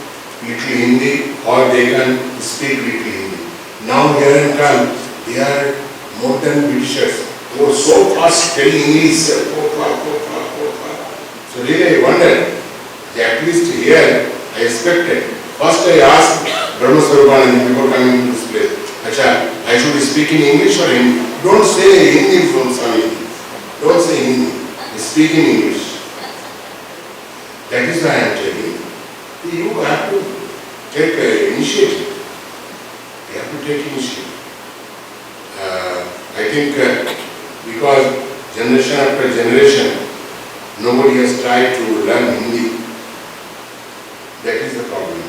little Hindi or they can speak little Hindi. Now here in town, they are more than Britishers. They were so fast telling English. So really I wondered, at least here I expected. First I asked Parameshwari before coming to this place, Acha, I should speak in English or Hindi? Don't say Hindi from Swami. Don't say Hindi. Speak in English. That is why I am telling you. You have to take initiative. You have to take initiative. I think because generation after generation, nobody has tried to learn Hindi. That is the problem.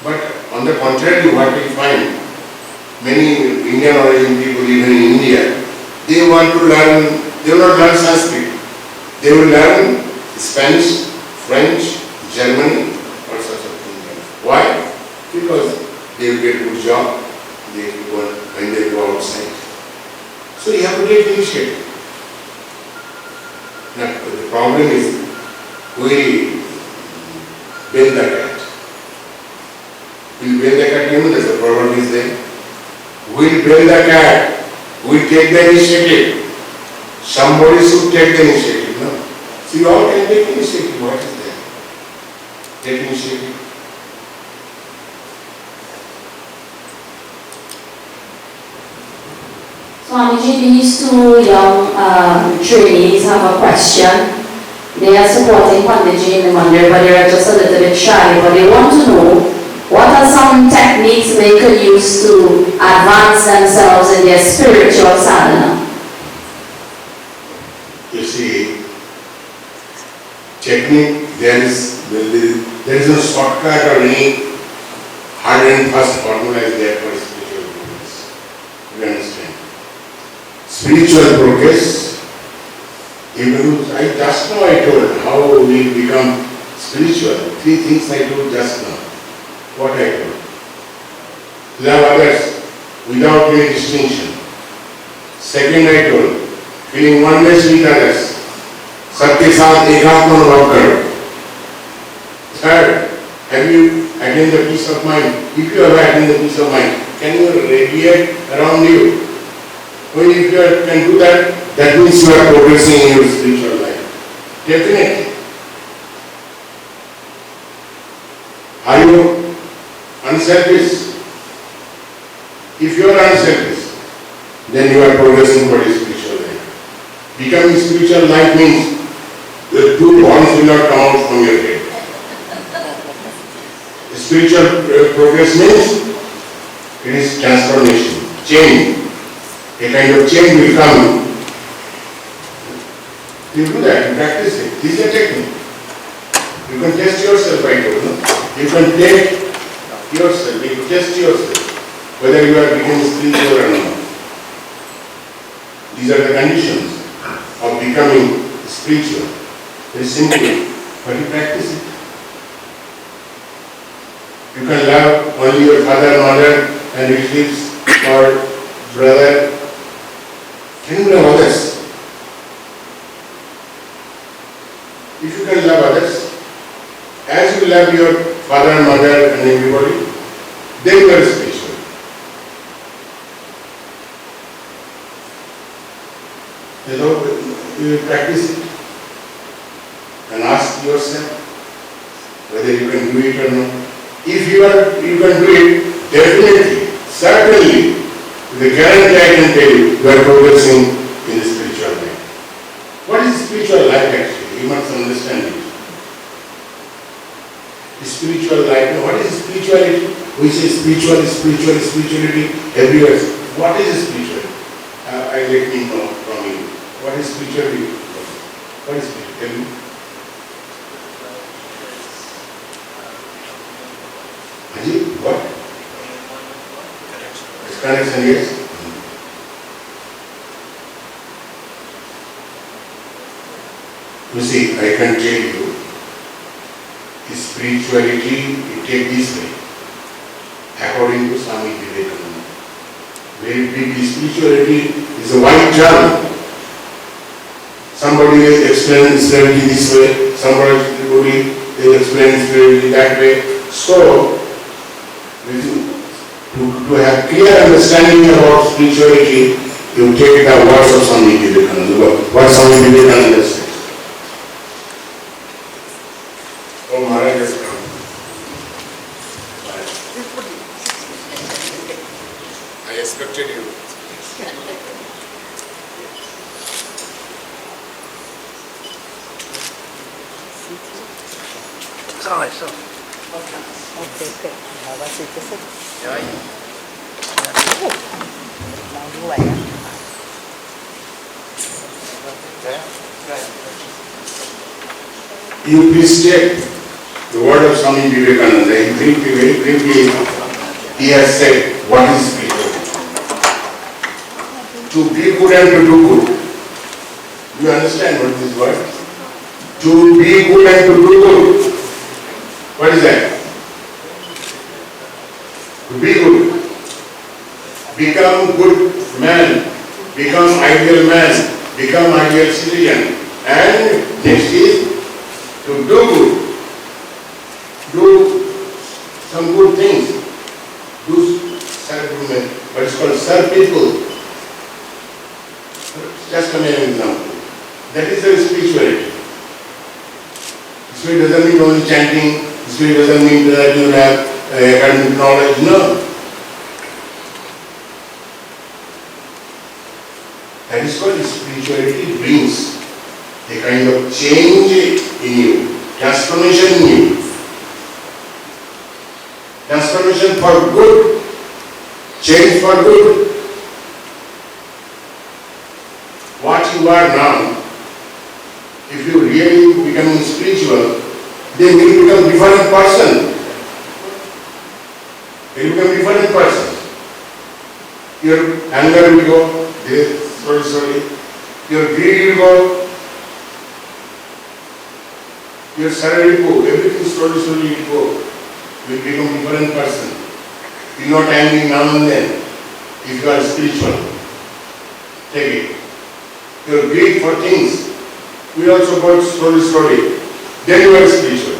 But on the contrary, what we find, many Indian origin people, even in India, they want to learn, they will not learn Sanskrit. They will learn Spanish, French, German, or such a thing. Why? Because they will get a good job when they go outside. So you have to take initiative. Now, the problem is, we build the cat. We build the cat, you know that the problem is there. We build the cat. We take the initiative. Somebody should take the initiative, no? So you all can take initiative. What is there? Take initiative. Swamiji, these two young trainees have a question. They are supporting Panditji in the mandir, but they are just a little bit shy. But they want to know what are some techniques they could use to advance themselves in their spiritual sadhana. You see, technique, there is no shortcut or any hard and fast formula is there for spiritual progress. You understand? Spiritual progress, just now I told how we become spiritual. 3 things I told just now. What I told. Love others without any distinction. Second I told, feeling oneness with others. Sabke saath ekatma anubhav karo. Third, have you attained the peace of mind? If you have attained the peace of mind, can you radiate around you? Well, if you can do that, that means you are progressing in your spiritual life. Definitely. Are you unselfish? If you are unselfish, then you are progressing for your spiritual life. Becoming spiritual life means the 2 horns will not come out from your head. Spiritual progress means it is transformation, change. A kind of change will come. You do that, you practice it. This is a technique. You can test yourself, I told you. You can take yourself, you test yourself, whether you are becoming spiritual or not. These are the conditions of becoming spiritual. Very simple, but you practice it. You can love only your father, mother, and relatives, or brother. Can you love others? As you love your father and mother and everybody, then you are spiritual. You know, you practice it and ask yourself whether you can do it or not. If you can do it, definitely, certainly, with a guarantee I can tell you, you are progressing in the spiritual life. What is spiritual life actually? You must understand it. The spiritual life, what is spirituality? We say spirituality everywhere. What is spirituality? I let me know from you. What is spirituality? What is spirituality? Tell me. Ajit, what? Connection, yes. You see, I can tell you, spirituality, you take this way, according to Swami Vivekananda. Very big spirituality is a wide term. Somebody has explained spirituality this way, somebody has explained spirituality that way. So, to have clear understanding about spirituality, you take the words of Swami Vivekananda, what Swami Vivekananda says. Oh, Maharaj has come. I expected you. Sorry, so. Okay. Have a seat. You please take the word of Swami Vivekananda. Very briefly, he has said, what is spirituality? To be good and to do good. Do you understand what this word? To be good and to do good. What is that? To be good. Become good man. Become ideal man. Become ideal citizen. And next is to do good. Do some good things. Do serve women. What is called serve people. Just an example. That is the spirituality. Spirituality doesn't mean only chanting. Spirituality doesn't mean that you have academic knowledge. No. That is called spirituality. It brings a kind of change in you, transformation in you. Transformation for good, change for good. What you are now, if you really become spiritual, then you will become different person. You will become different person. Your anger will go, sorry. Your greed will go. Your surrender will go. Everything slowly will go. You will become different person. You are not angry now and then. If you are spiritual, take it. Your greed for things will also go slowly. Then you are spiritual.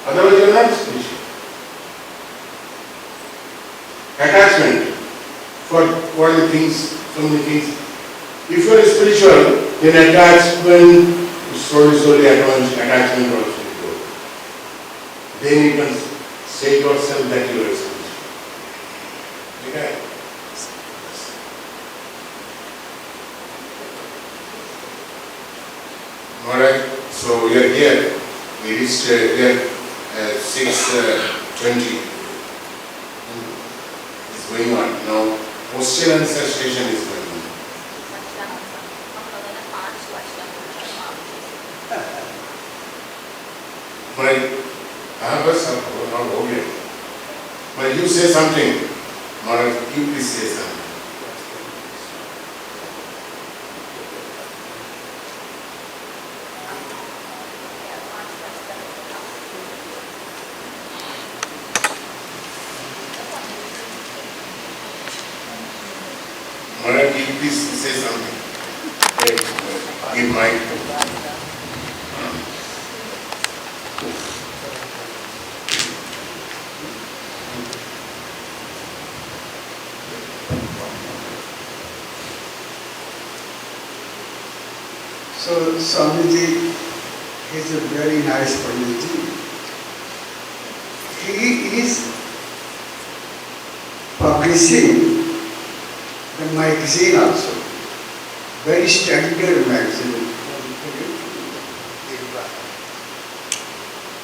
Otherwise you are not spiritual. Attachment for the things, so many things. If you are spiritual, then attachment, slowly attachment also will go. Then you can say yourself that you are spiritual. Okay? Alright, so we are here. We reached here 6:20. It's going on. Now, question and answer session is going on. You say something. Maharaj, you please say something. Maharaj, you please say something. Give mic. So Swamiji is a very nice Panditji. He is publishing the magazine also, very standard magazine.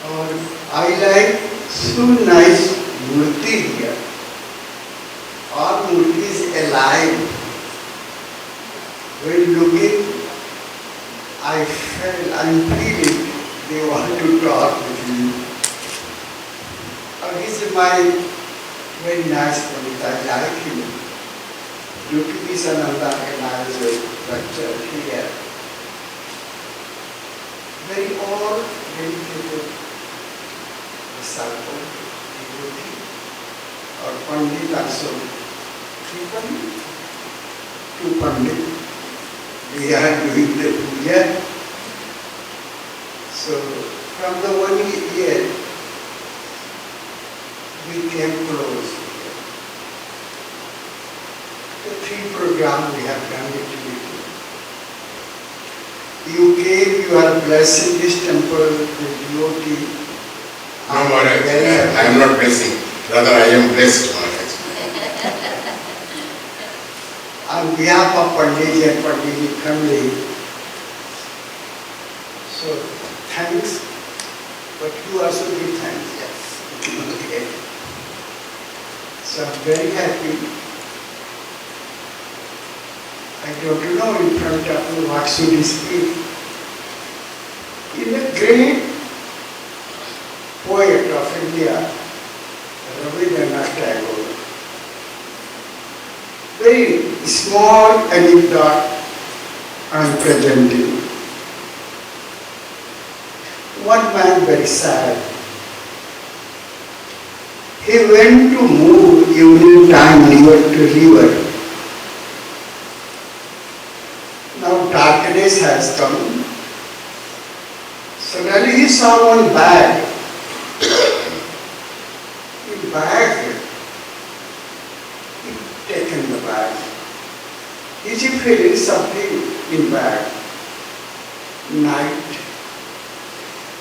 Or I like so nice murti here. All murti is alive. When looking, I'm feeling they want to talk with me. He's my very nice Pandit. I like him. Due to this Ananda and I was a lecturer here. Very all dedicated disciple, devotee, or Pandit also. Two Pandit. We are doing the puja. So from the 1 year, we came close. The 3 programs we have done it together. You came, you are blessing this temple, the devotee. No, Maharaj, I am not blessing. Rather, I am blessed, Maharaj. On behalf of Pandit and Pandit family, so thanks, but you also give thanks. Yes. Okay. So I'm very happy. I don't know in front of you what should I speak. In the great poet of India, Rabindranath Tagore, very small anecdote I am presenting. One man very sad. He went to move evening time river to river. Now darkness has come. Suddenly he saw one bag. In bag, he taken the bag. Is he feeling something in bag? Night.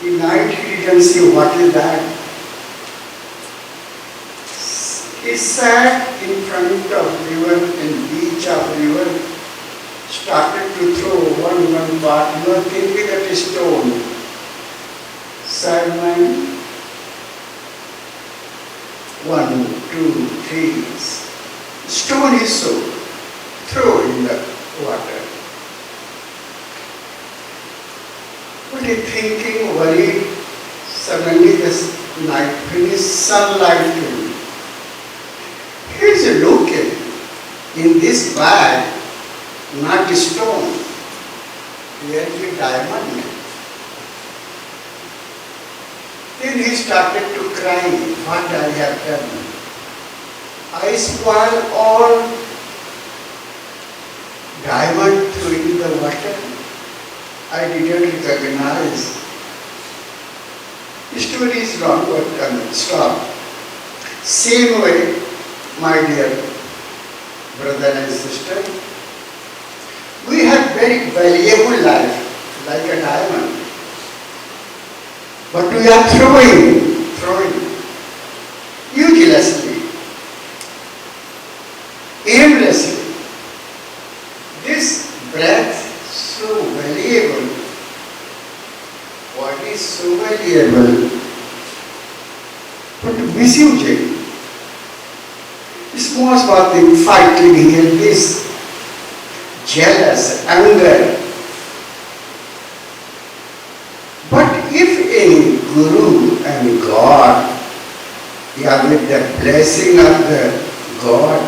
In night he didn't see what is that. He sat in front of river and beach of river, started to throw one part. You are thinking at a stone. Sad man. 1, 2, 3. Stone is so. Throw in the water. But he thinking, worried, suddenly this night finished, sunlight came. He is looking in this bag, not stone, really diamond. Then he started to cry, what I have done. I spoiled all diamond through the water. I didn't recognize. The story is wrong, but stop. Same way, my dear brother and sister, we have very valuable life, like a diamond. But we are throwing, uselessly, aimlessly. This breath, so valuable, what is so valuable, but misusing. Small thing, fighting here, this, jealous, anger. But if any Guru and God, with the blessing of the God,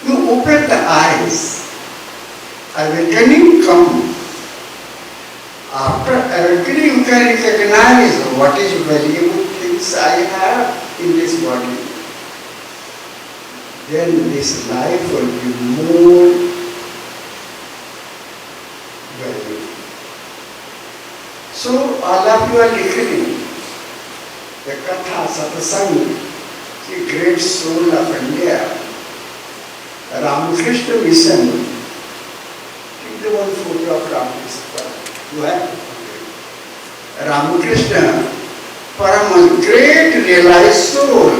you open the eyes, awakening come. After awakening, you can recognize what is valuable things I have in this body. Then this life will be more valuable. So all of you are listening. The Katha, Satsang, the great soul of India, Ramakrishna mission, the one photo of Ramakrishna. You have Ramakrishna, great realized soul.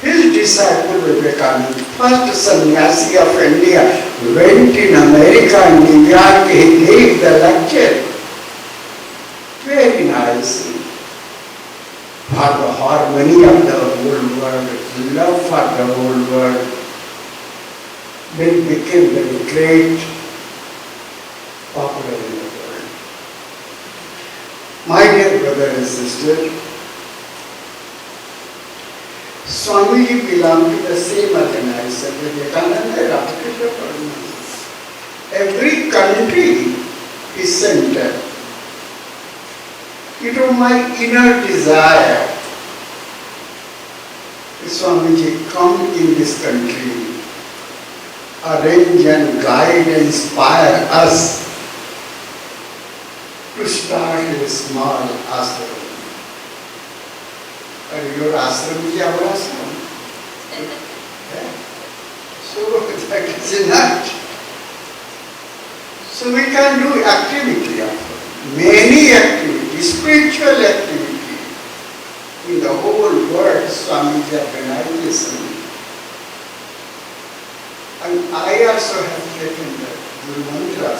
His disciple Vivekananda, first sannyasi of India, went in America and New York. He gave the lecture. Very nice. For the harmony of the whole world, love for the whole world. Then became very great, popular in the world. My dear brother and sister, Swami belonged to the same organization, Vivekananda, Ramakrishna, Parameshwari. Every country is center. It was my inner desire. Swamiji, come in this country, arrange and guide and inspire us to start a small ashram. Your ashram is our ashram. So that is enough. So we can do activity, many activities, spiritual activity in the whole world. Swami's organization. And I also have taken the Guru Mantra,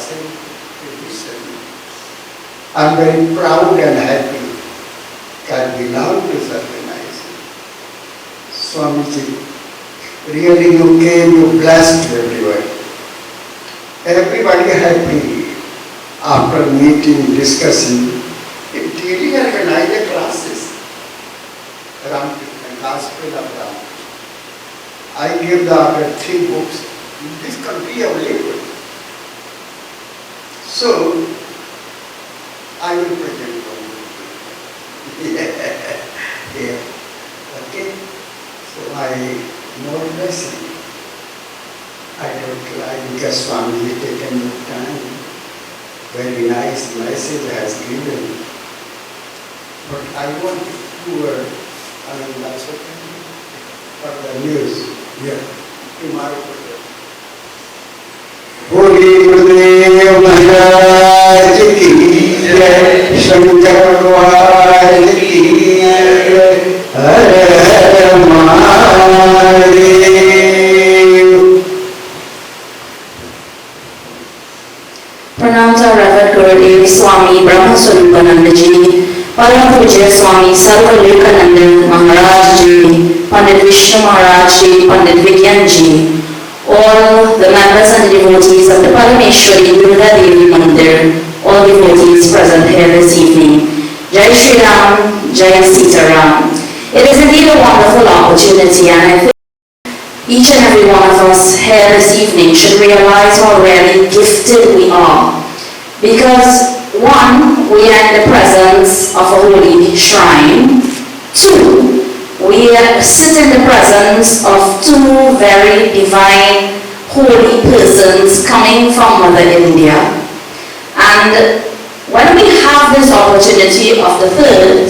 I am very proud and happy that I belong to this organization. Swamiji, really you came, you blessed everyone. Everybody happy after meeting, discussing. You daily organize the classes. Ramakrishna, Gospel of Ramakrishna. I give the other 3 books in this country available. So, I will present one. Yeah. Okay. So more blessing. I don't like because Swami has taken your time. Very nice message has given. But I want to that's okay. For the news. Yeah. Tomorrow. Holy Gurudev Maharaj ki jai, Shankar Bhagwan ki jai, Har Har Mahadev. Pranam to our Reverend Gurudev Swami Brahmaswarupananda Ji, Param Pujya Swami Sarvalokananda Maharaj Ji, Pundit Vishnu Maharaj Ji, Pundit Vigyan Ji, all the members and devotees of the Parameshwari Durga Devi Mandir, all devotees present here this evening. Jai Shri Ram, Jai Sita Ram. It is indeed a wonderful opportunity, and I think each and every one of us here this evening should realize how really gifted we are. Because 1, we are in the presence of a holy shrine. 2, we sit in the presence of 2 very divine, holy persons coming from Mother India. And when we have this opportunity of the 3rd,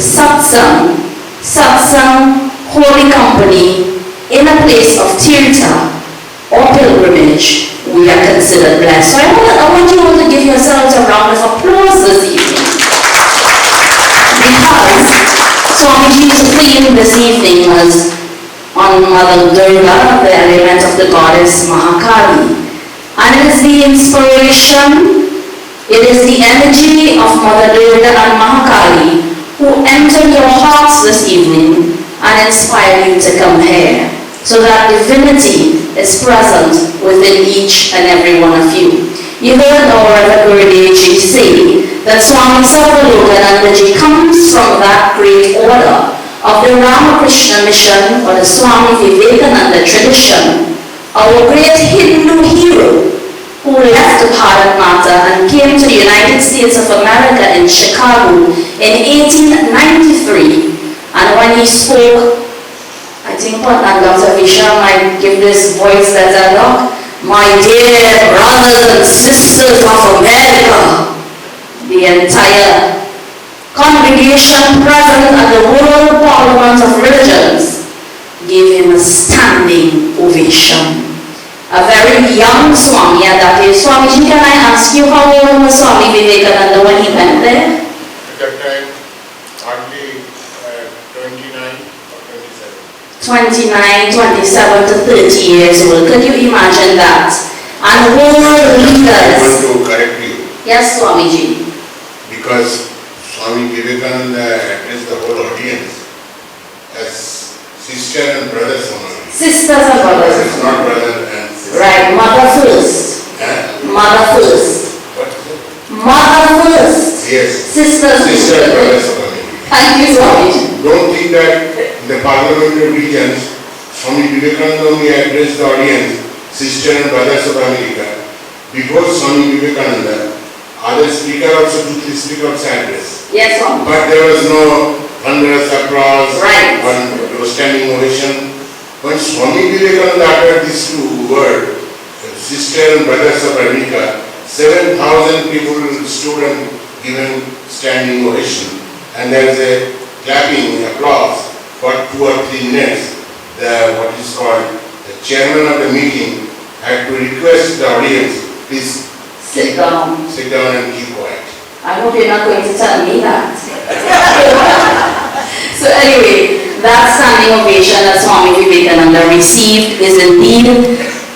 Satsang, holy company, in a place of tirtha or pilgrimage, we are considered blessed. So I want you all to give yourselves a round of applause this evening. Because Swamiji's theme this evening was on Mother Durga, the element of the goddess Mahakali. And it is the inspiration, it is the energy of Mother Durga and Mahakali who entered your hearts this evening and inspired you to come here. So that divinity is present within each and every one of you. You heard our Reverend Gurudev Ji say that Swami Sarvalokananda Ji comes from that great order of the Ramakrishna mission or the Swami Vivekananda tradition, our great Hindu hero who left Bharat Mata and came to the United States of America in Chicago in 1893. And when he spoke, I think what Dr. Vishal might give this voice that I love. My dear brothers and sisters of America, the entire congregation present at the World Parliament of Religions gave him a standing ovation. a very young Swami at that age. Swamiji, can I ask you how old was Swami Vivekananda when he went there? At that time, hardly 29 or 27. 29, 27 to 30 years old. Could you imagine that? And world I leaders. want to correct you, Yes, Swamiji. because Swami Vivekananda addressed the whole audience as sister and brothers only. Sisters and brothers. It's not brother and sister. Right, mother first. Eh? Mother first. What is it? Mother first. Yes. Sisters. Sister and brothers only. Thank you, Swamiji. Don't think that in the parliamentary regions, Swami Vivekananda only addressed the audience, sister and brothers of America. Before Swami Vivekananda, other speaker also took the speaker's address. Yes, Swami. But there was no thunderous applause, Right. or standing ovation. When Swami Vivekananda uttered these two words, sister and brothers of America, 7,000 people stood and given standing ovation. And there is a clapping, applause for 2 or 3 minutes. What is called the chairman of the meeting had to request the audience, please Sit down. sit down and keep quiet. I hope you're not going to tell me that. So anyway, that standing ovation that Swami Vivekananda received is indeed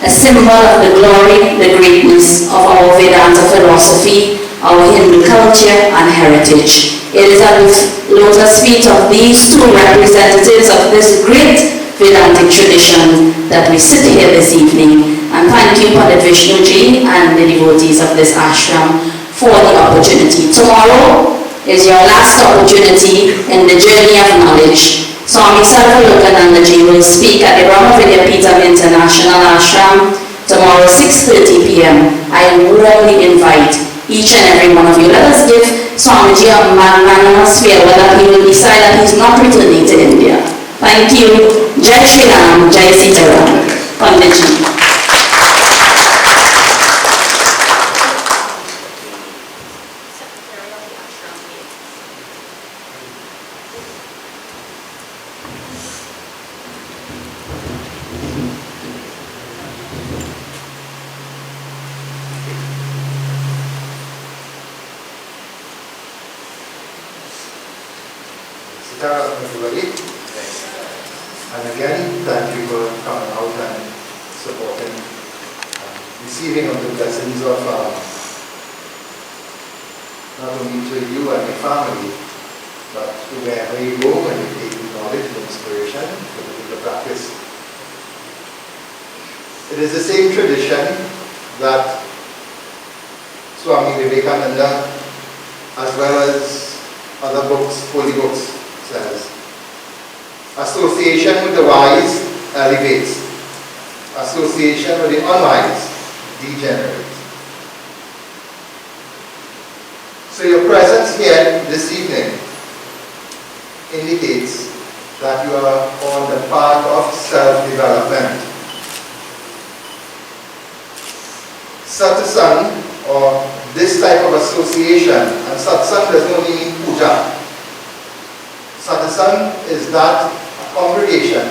a symbol of the glory, the greatness of our Vedanta philosophy, our Hindu culture and heritage. It is at the lotus feet of these two representatives of this great Vedantic tradition that we sit here this evening. And thank you, Pundit Vishnu Ji and the devotees of this ashram for the opportunity. Tomorrow is your last opportunity in the journey of knowledge. Swami Sarvalokananda Ji will speak at the Ramakrishna International Ashram tomorrow 6:30 p.m. I warmly invite each and every one of you. Let us give Swamiji a magnanimous farewell that he will decide that he is not returning to India. Thank you. Jai Shri Ram, Jai Sitaram. Panditji. Everybody. And again, thank you for coming out and supporting, receiving of the blessings of not only to you and your family, but to wherever you go and you take knowledge and inspiration for the practice. It is the same tradition that Swami Vivekananda, as well as other books, holy books, says. Association with the wise elevates. Association with the unwise degenerates. So your presence here this evening indicates that you are on the path of self-development. Satsang, or this type of association, and satsang does not mean puja. Satsang is that congregation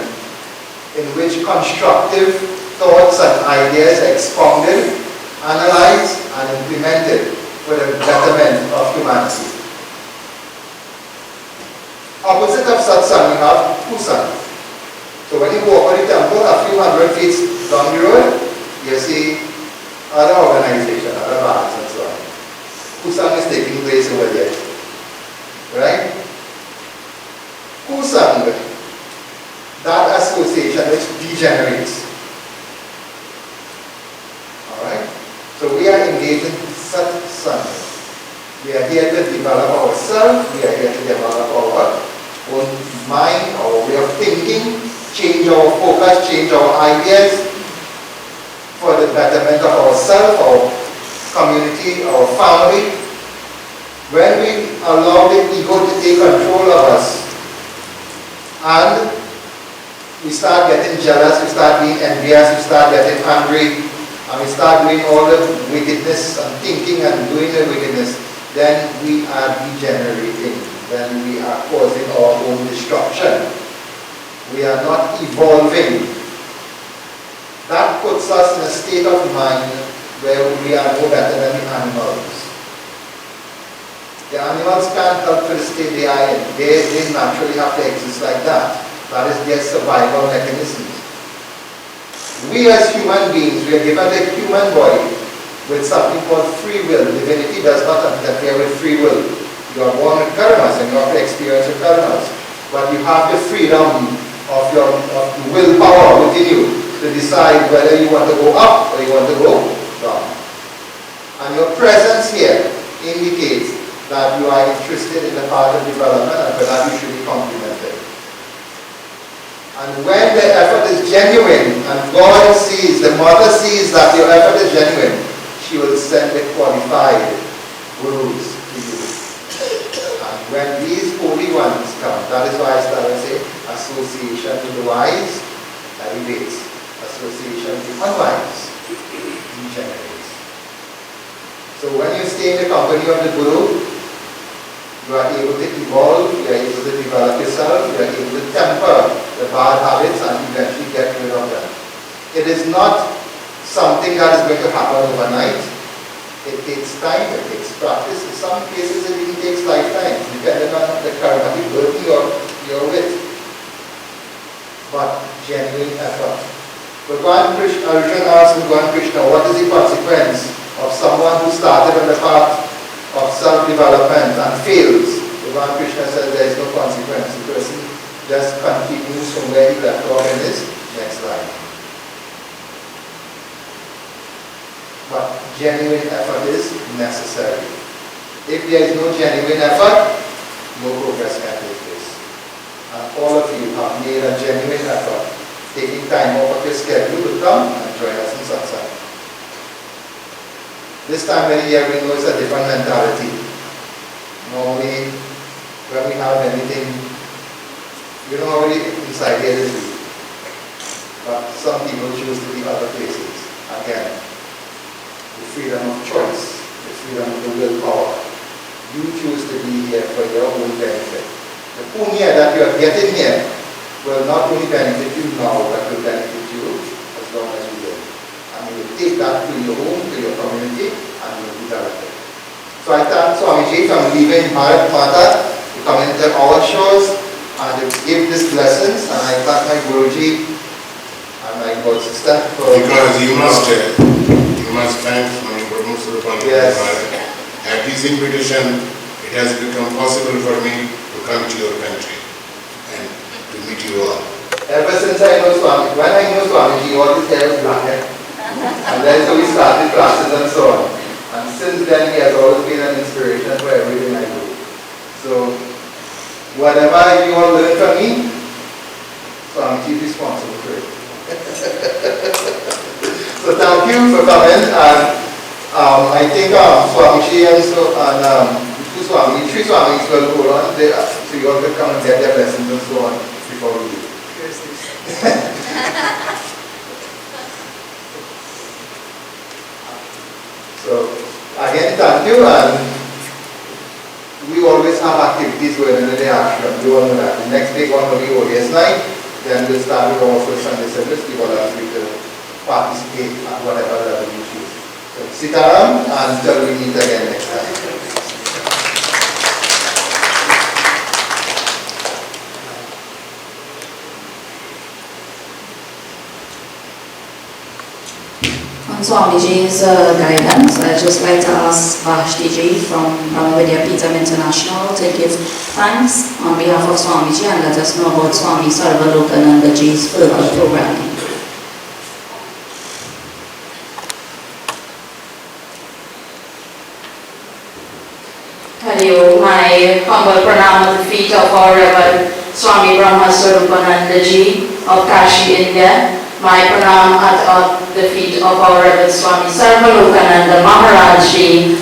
in which constructive thoughts and ideas are expounded, analyzed, and implemented for the betterment of humanity. Opposite of satsang, you have kusang. So when you walk on the temple, a few hundred feet down the road, you see other organizations, other bands, and so on. Kusang is taking place over there. Right? Kusang, that association which degenerates. Alright? So we are engaged in satsang. We are here to develop ourselves, we are here to develop our own mind, our way of thinking, change our focus, change our ideas for the betterment of ourselves, our community, our family. When we allow the ego to take control of us, and we start getting jealous, we start being envious, we start getting angry, and we start doing all the wickedness and thinking and doing the wickedness, then we are degenerating. Then we are causing our own destruction. We are not evolving. That puts us in a state of mind where we are no better than the animals. The animals can't help for the state they are in. They naturally have to exist like that. That is their survival mechanisms. We as human beings, we are given a human body with something called free will. Divinity does not interfere with free will. You are born with karmas and you have to experience your karmas. But you have the freedom of the willpower within you to decide whether you want to go up or you want to go down. And your presence here indicates that you are interested in the path of development, and for that you should be complimented. And when the effort is genuine, and God sees, the mother sees that your effort is genuine, she will send the qualified gurus to you. And when these holy ones come, that is why I started to say, association with the wise elevates, association with the unwise degenerates. So when you stay in the company of the Guru, you are able to evolve, you are able to develop yourself, you are able to temper the bad habits and eventually get rid of them. It is not something that is going to happen overnight. It takes time, it takes practice. In some cases it even takes lifetimes, depending on the karmatic burden you're with. But genuine effort. Bhagavan Krishna, Arjuna asked Bhagavan Krishna, what is the consequence of someone who started on the path of self-development and fails? Bhagavan Krishna says there is no consequence. The person just continues from where he left off in his next life. But genuine effort is necessary. If there is no genuine effort, no progress can take place. And all of you have made a genuine effort, taking time off of your schedule to come and join us in Satsang. This time of the year we know it's a different mentality. Normally, when we have anything, you know how inside here is weak. But some people choose to be other places. Again, the freedom of choice, the freedom of the willpower. You choose to be here for your own benefit. The punya that you are getting here will not only benefit you now, but will benefit you as long as you live. And you will take that to your home, to your community, and you will develop it. So I thank Swamiji from leaving Bharat Mata to come into our shores and to give these lessons. And I thank my Guruji and my God sister for... Because you must thank Swami Parameshwari. Yes. At his invitation, it has become possible for me to come to your country and to meet you all. Ever since I know Swami, when I know Swamiji, all his hair was black hair. And then so we started classes and so on. And since then he has always been an inspiration for everything I do. So whatever you all learn from me, Swamiji is responsible for it. So thank you for coming. And I think Swamiji and Shri Swamis will hold on there, so you all will come and get their blessings and so on before we leave. So again, thank you, and we always have activities going on in the ashram. You all know that. The next big one will be ODS night, then we'll start with our first Sunday service. People ask me to participate at whatever level you choose. So, Sitaram, until we meet again next time. On Swamiji's guidance, I'd just like to ask Vashti from Brahmavidya Peetham International to give thanks on behalf of Swamiji and let us know about Swami Sarvalokanandaji's further programming. Hello, my humble pranam at the feet of our Reverend Swami Brahma Sarvalokanandaji of Kashi, India. My pranam at the feet of our Reverend Swami Sarvalokananda Maharaj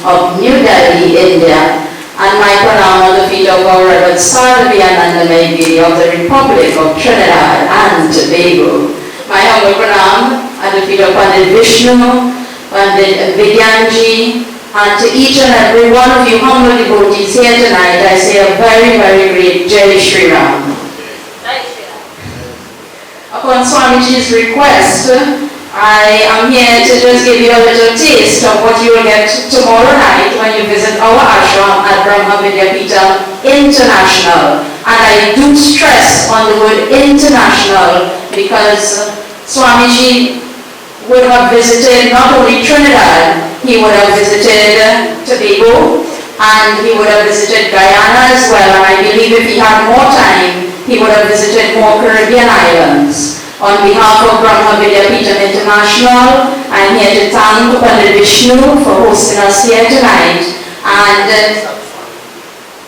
of New Delhi, India. And my pranam at the feet of our Reverend Sarvalokananda Maharaj of the Republic of Trinidad and Tobago. My humble pranam at the feet of Pundit Vishnu, Pundit Vidyanji, and to each and every one of you humble devotees here tonight, I say a very, very great Jai Shri Ram. Upon Swamiji's request, I am here to just give you a little taste of what you will get tomorrow night when you visit our ashram at Brahma Vidyapita International. And I do stress on the word international because Swamiji would have visited not only Trinidad, he would have visited Tobago, and he would have visited Guyana as well. And I believe if he had more time, he would have visited more Caribbean islands. On behalf of Brahma Vidyapita International, I'm here to thank Pundit Vishnu for hosting us here tonight. And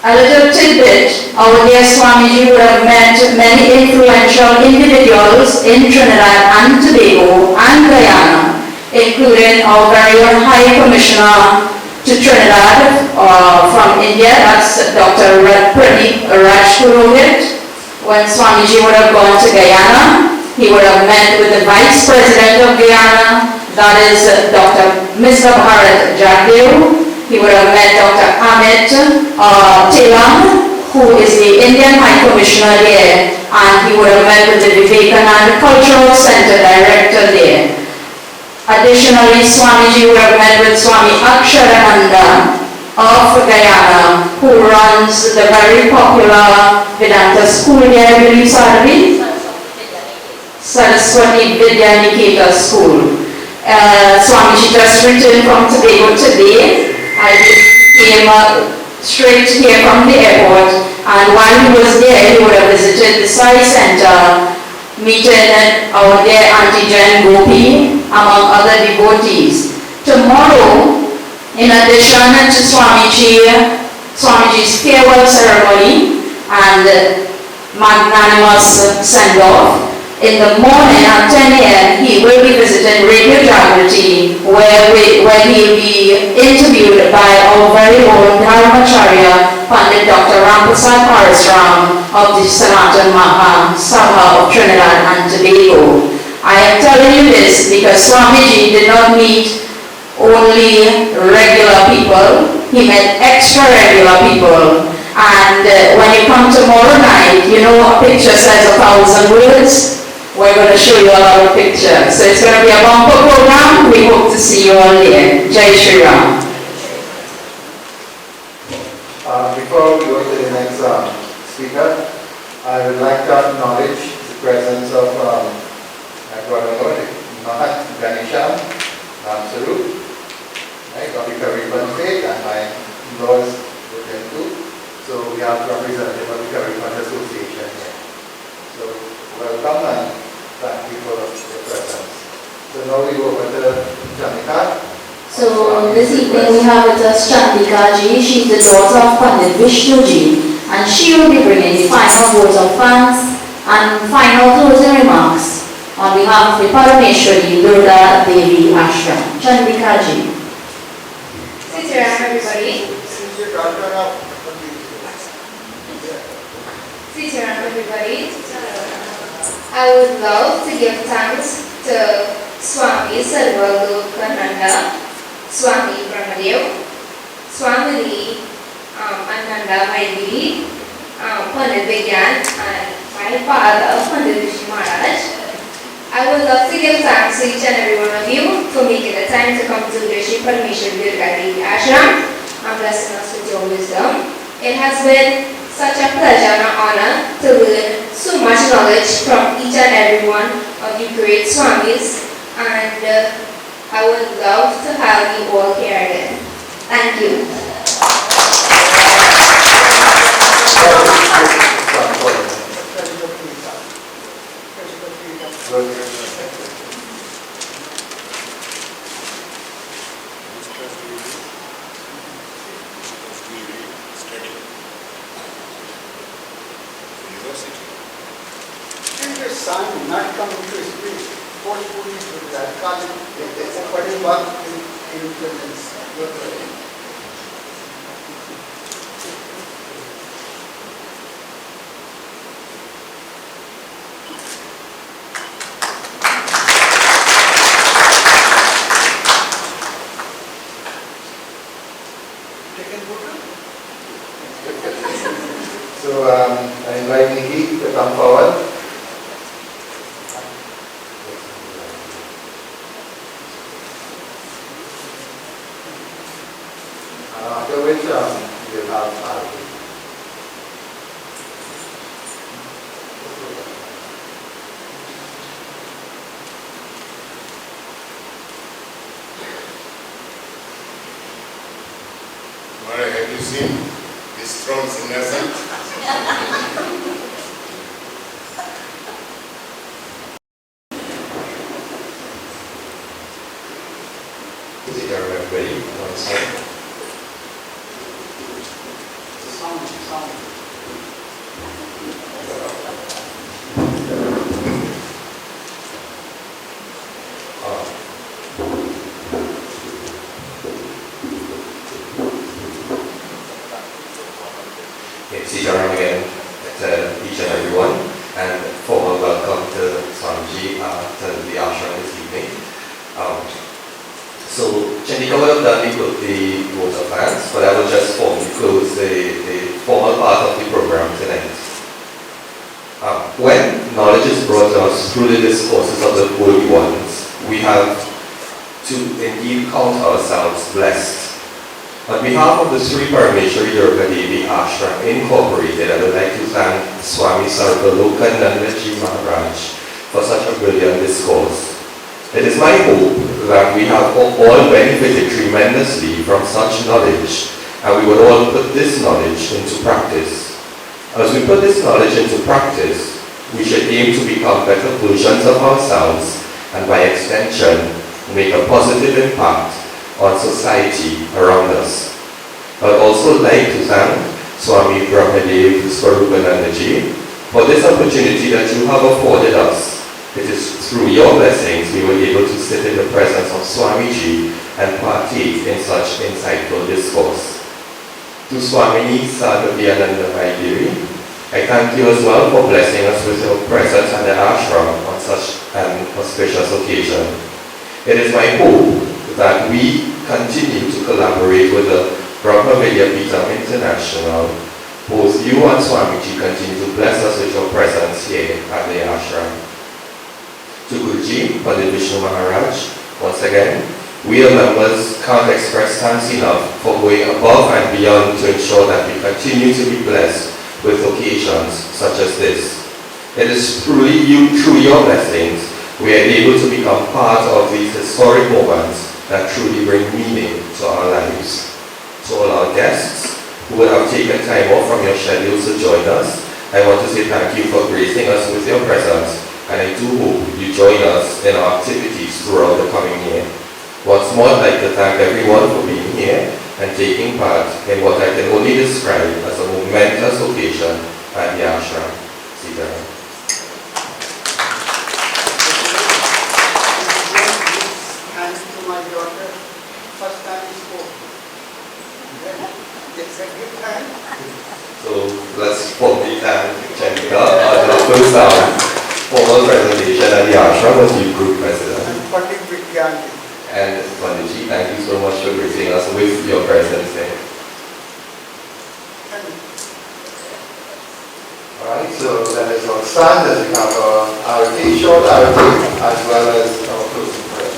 a little tidbit, our dear Swamiji would have met many influential individuals in Trinidad and Tobago and Guyana, including our very own High Commissioner to Trinidad from India, that's Dr. Pundit Vishnu Maharaj. When Swamiji would have gone to Guyana, he would have met with the Vice President of Guyana, that is Mr. Bharat Jagdev. He would have met Dr. Amit Telam, who is the Indian High Commissioner there, and he would have met with the Vivekananda Cultural Center Director there. Additionally, Swamiji would have met with Swami Aksharananda of Guyana, who runs the very popular Vedanta school there, I believe, Saraswati Vidya Niketa School. Swamiji just returned from Tobago today. I came straight here from the airport, and while he was there, he would have visited the Sai Center, meeting our dear Auntie Jen Gopi, among other devotees. Tomorrow, in addition to Swamiji's farewell ceremony and magnanimous send-off, in the morning at 10 a.m. he will be visiting Radio Jagrati, where he will be interviewed by our very own Dharmacharya, Pundit Dr. Ashram of the Sanatan Mahasabha of Trinidad and Tobago. I am telling you this because Swamiji did not meet only regular people, he met extra regular people. And when you come tomorrow night, you know a picture says 1,000 words. We're going to show you a lot of pictures. So it's going to be a bumper program. We hope to see you all there. Jai Shri Ram. Before we go to the next speaker, I would like to acknowledge the presence of my brother-in-law, Mahat Ganesha Namsaru, of the Caribbean Faith, and my in-laws with them too. So we have representative of the Caribbean Association here. So welcome and thank you for your presence. So now we go over to Chandika. So this evening we have with us Chandika ji. She's the daughter of Pundit Vishnu ji, and she will be bringing the final words of thanks and final closing remarks on behalf of the Parameshwari Durga Devi Ashram. Chandika ji. Sit down, everybody. Sit down, everybody. I would love to give thanks to Swami Sarvalokananda, Swami Brahmadev, Swami Ananda Vaidhi, Pundit Vigyan, and my father, Pundit Vishnu Maharaj. I would love to give thanks to each and every one of you for making the time to come to the Shri Parameshwari Durga Devi Ashram and blessing us with your wisdom. It has been such a pleasure and an honor to learn so much knowledge from each and every one of you great Swamis, and I would love to have you all here again. Thank you. Son not coming to his place, forcefully to that college, opening work in influence. So I invite Nikki to come forward. Muslim is thrones innocent. Is it everybody on side? Sit around again to each and everyone, and formal welcome to Swamiji to the ashram this evening. So Chandika would have done the vote of thanks, but I will just formally close the formal part of the program tonight. When knowledge is brought to us through the discourses of the holy ones, we have to indeed count ourselves blessed. On behalf of the Shri Parameshwari Durga Devi Ashram Incorporated, I would like to thank Swami Sarvalokananda Maharaj for such a brilliant discourse. It is my hope that we have all benefited tremendously from such knowledge, and we would all put this knowledge into practice. As we put this knowledge into practice, we should aim to become better versions of ourselves, and by extension, make a positive impact on society around us. I would also like to thank Swami Sarvalokananda for this opportunity that you have afforded us. It is through your blessings we were able to sit in the presence of Swamiji and partake in such insightful discourse. To Swamini Sadhyaviyananda Devi, I thank you as well for blessing us with your presence at the ashram on such an auspicious occasion. It is my hope that we continue to collaborate with the Brahma Vidyapita International. Both you and Swamiji continue to bless us with your presence here at the ashram. To Guruji, Pundit Vishnu Maharaj, once again, we as members can't express thanks enough for going above and beyond to ensure that we continue to be blessed with occasions such as this. It is through your blessings, we are able to become part of these historic moments that truly bring meaning to our lives. To all our guests who would have taken time off from your schedules to join us, I want to say thank you for gracing us with your presence, and I do hope you join us in our activities throughout the coming year. Once more, I'd like to thank everyone for being here and taking part in what I can only describe as a momentous occasion at the ashram. Sitaram. So let's formally thank Chandika on the first formal presentation at the ashram as you group president. And Panditji, thank you so much for gracing us with your presence here. Alright, so let us all stand as we have our short arati as well as our closing prayer.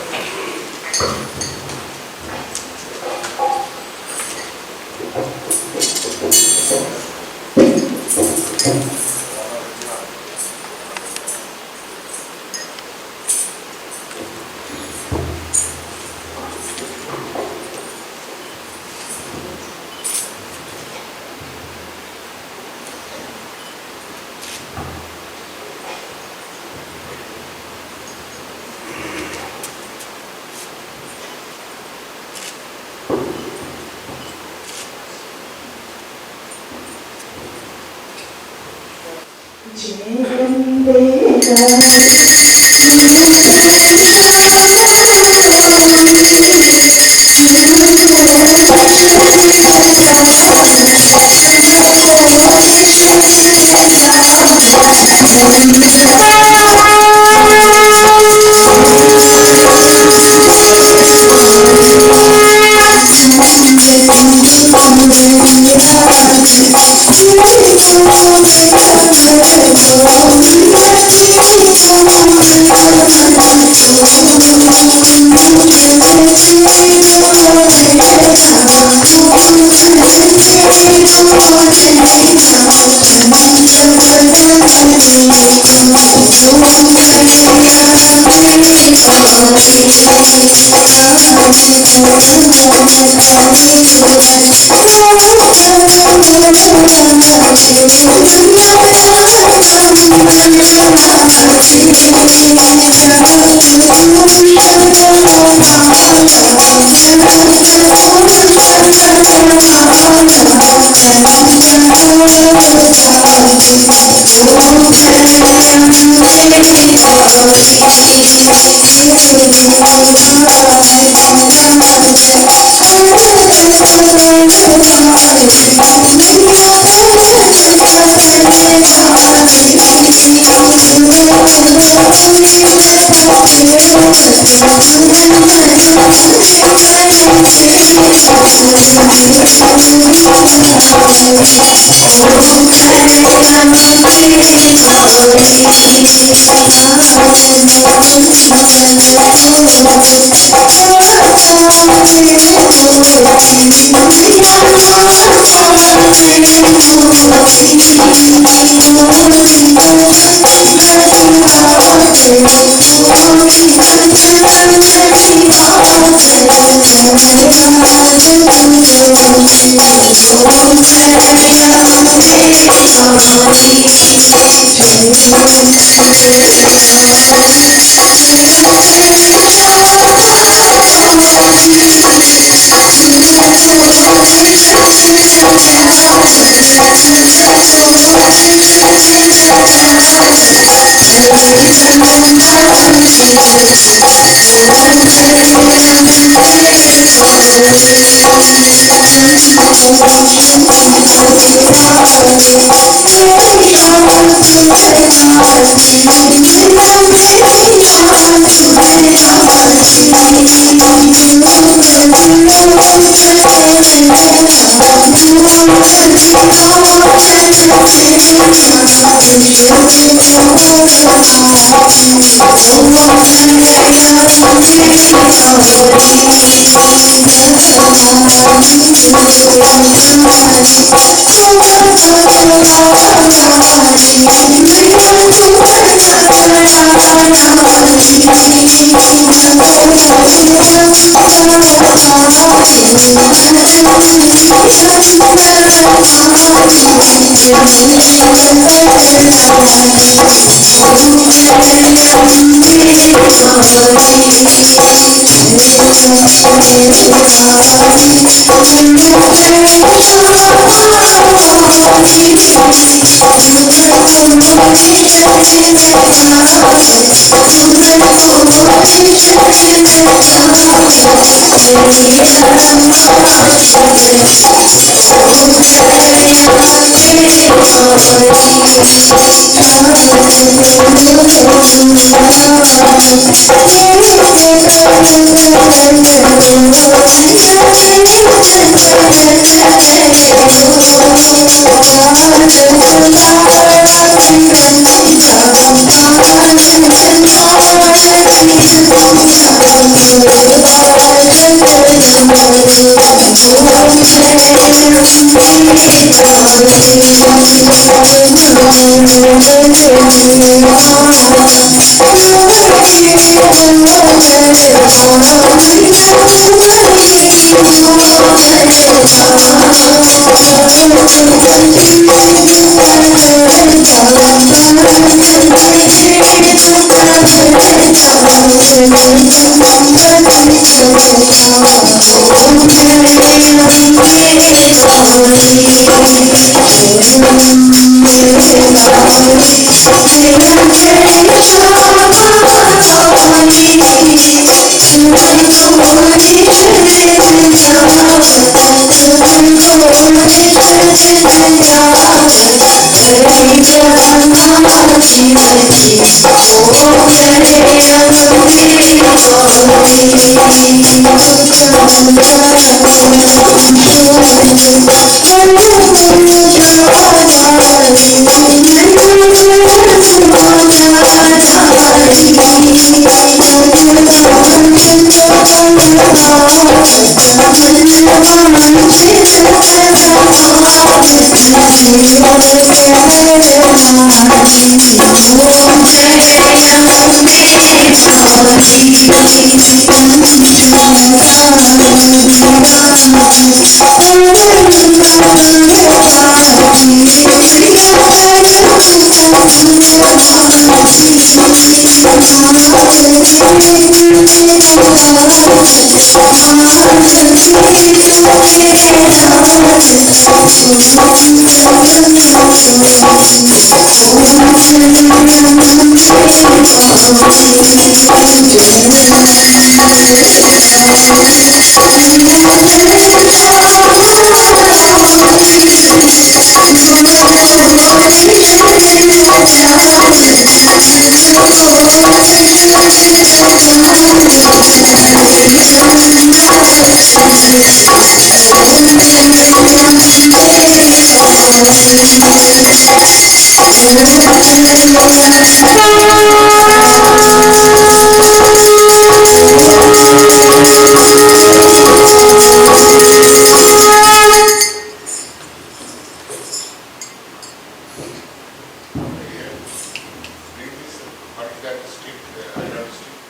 What is that street? Island street?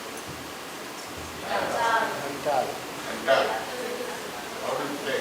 Antal. How do you play?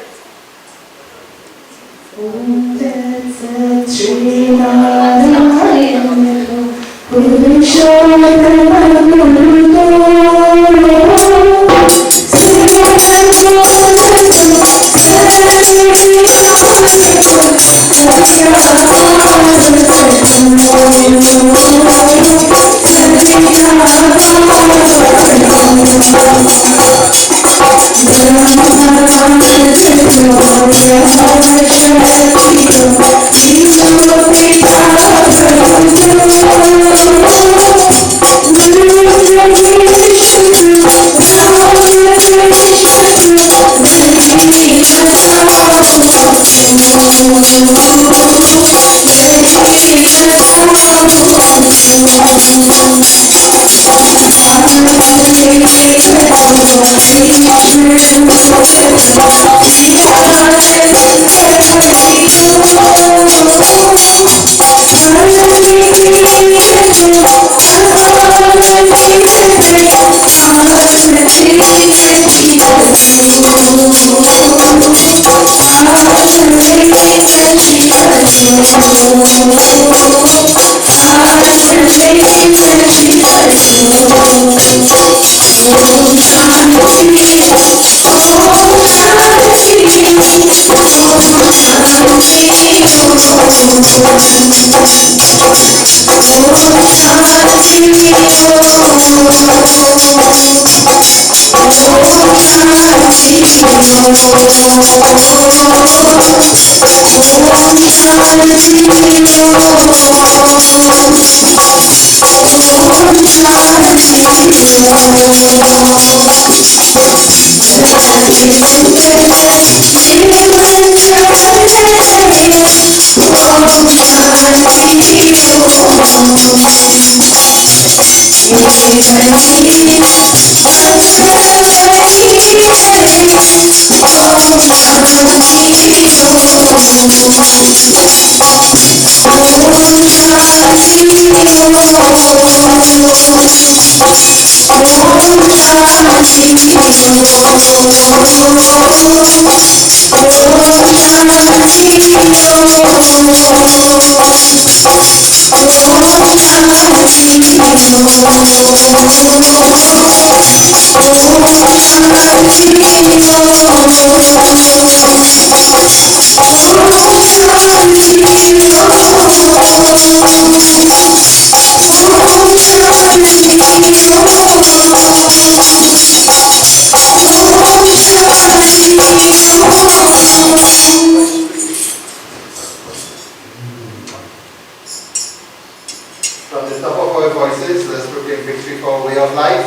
From the top of our voices, let's proclaim victory for our way of life.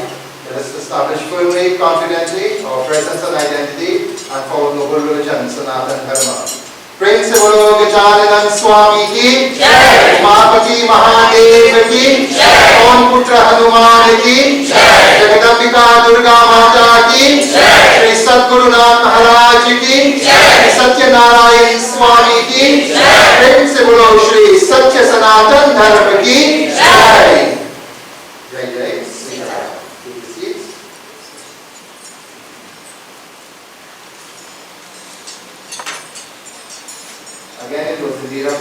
Let us establish firmly, confidently, our presence and identity, and for our noble religion, Sanatana Dharma. Prem se bolo Gajanan Swami ki Jai, Umapati Mahadev ki Jai, Pawan Putra Hanuman ki Jai, Jagadambika Durga Mata ki Jai, Shri Sadguru Nath Maharaj ki Jai, Satya Narayan Swami ki Jai, Prem se bolo Shri Satya Sanatan Dharma ki Jai. Jai Jai Sri Ram.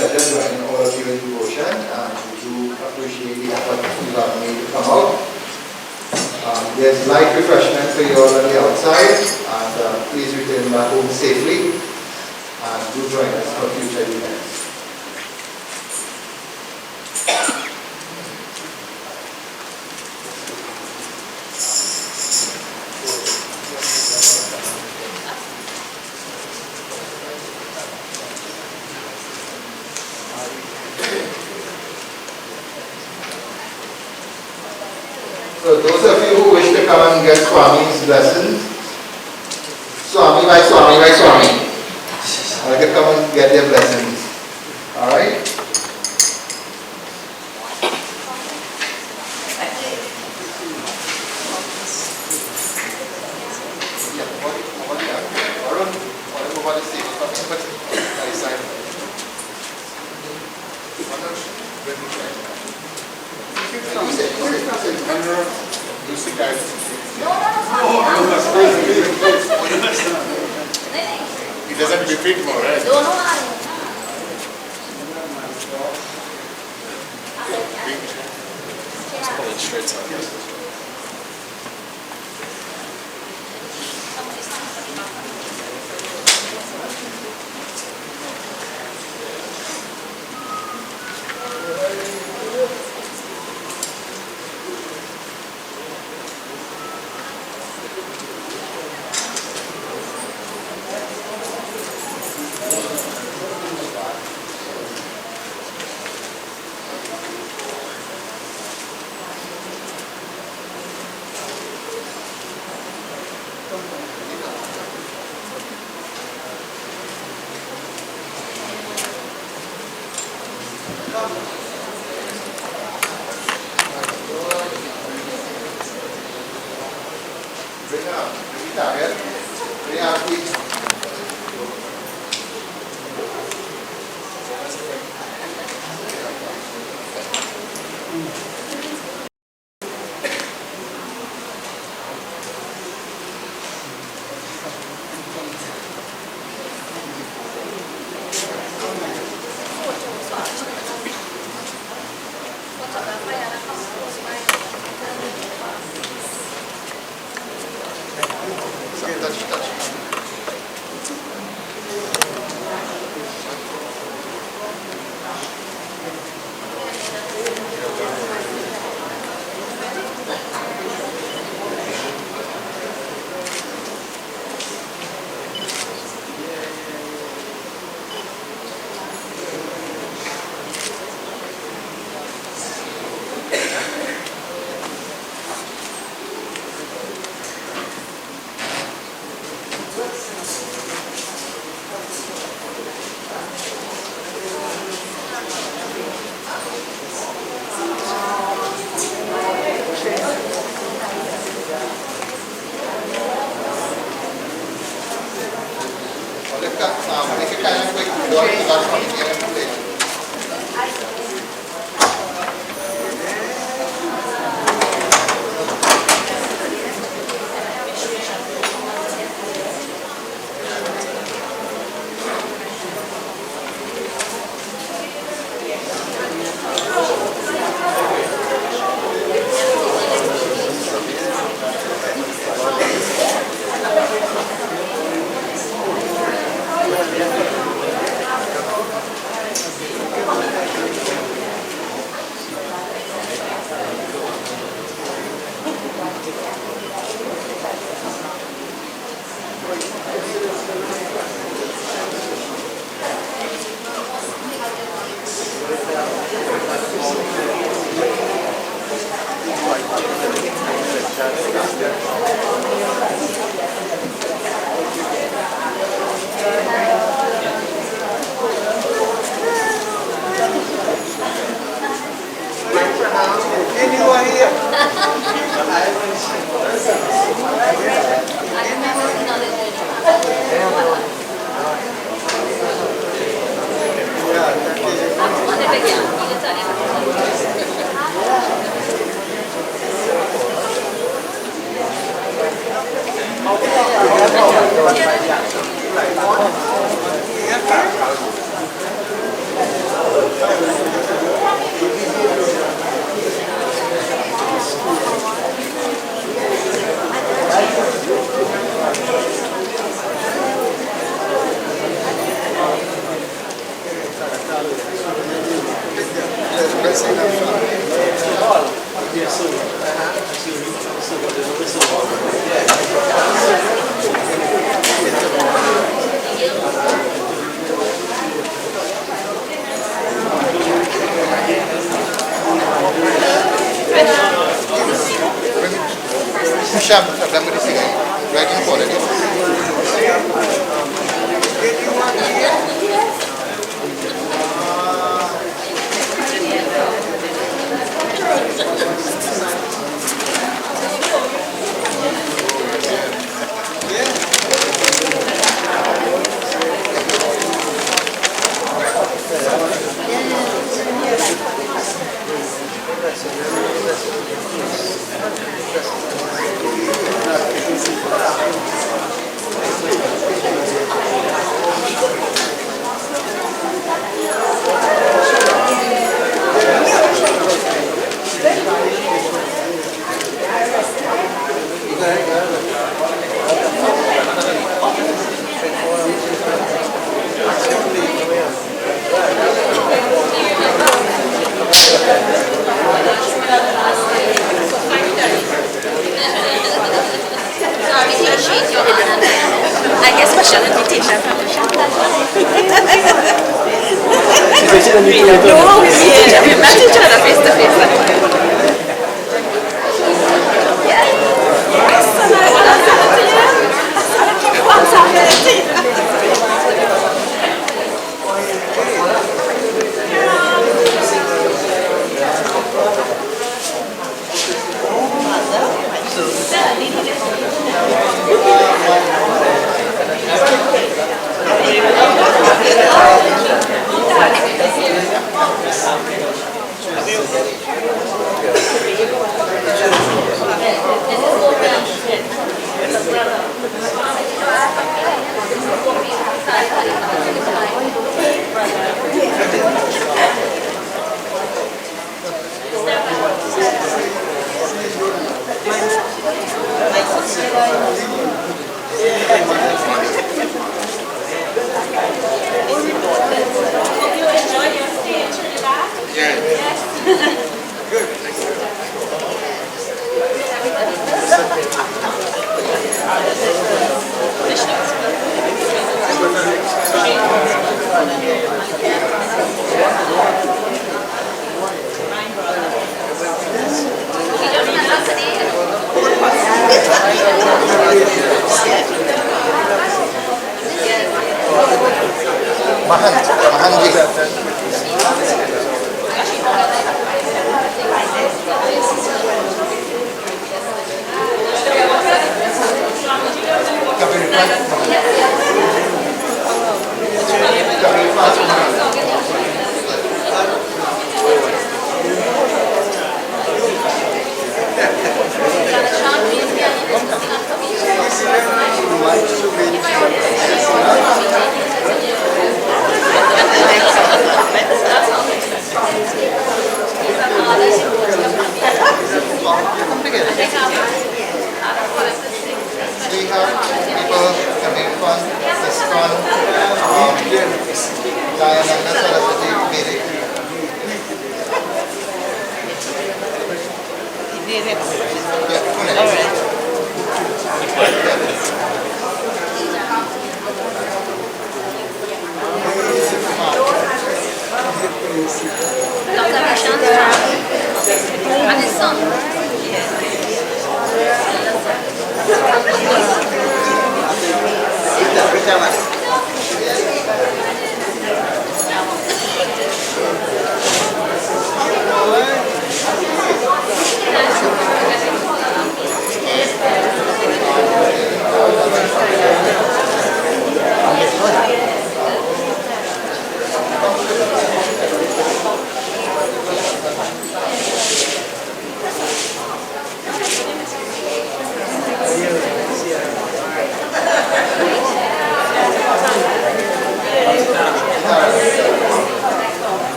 pleasure joining all of you in devotion, and we do appreciate the effort you have made to come out. There's light refreshment for you all on the outside, and please return back home safely, and do join us for future events. So those of you who wish to come and get Swami's lessons, Swami by Swami by Swami, I can come and get their blessings. Alright? He doesn't repeat more, right? Sham, I'm going to sing writing quality. I guess special invitation from the shop. No, we met each other face to face.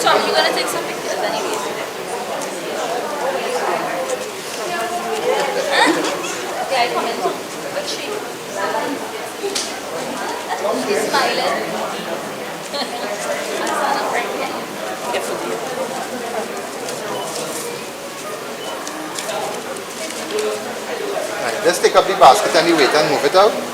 Swami, you're gonna take some pictures anyways. Huh? Yeah, I comment. But Shri. She's smiling. Right, let's take up the basket and the weight and move it out.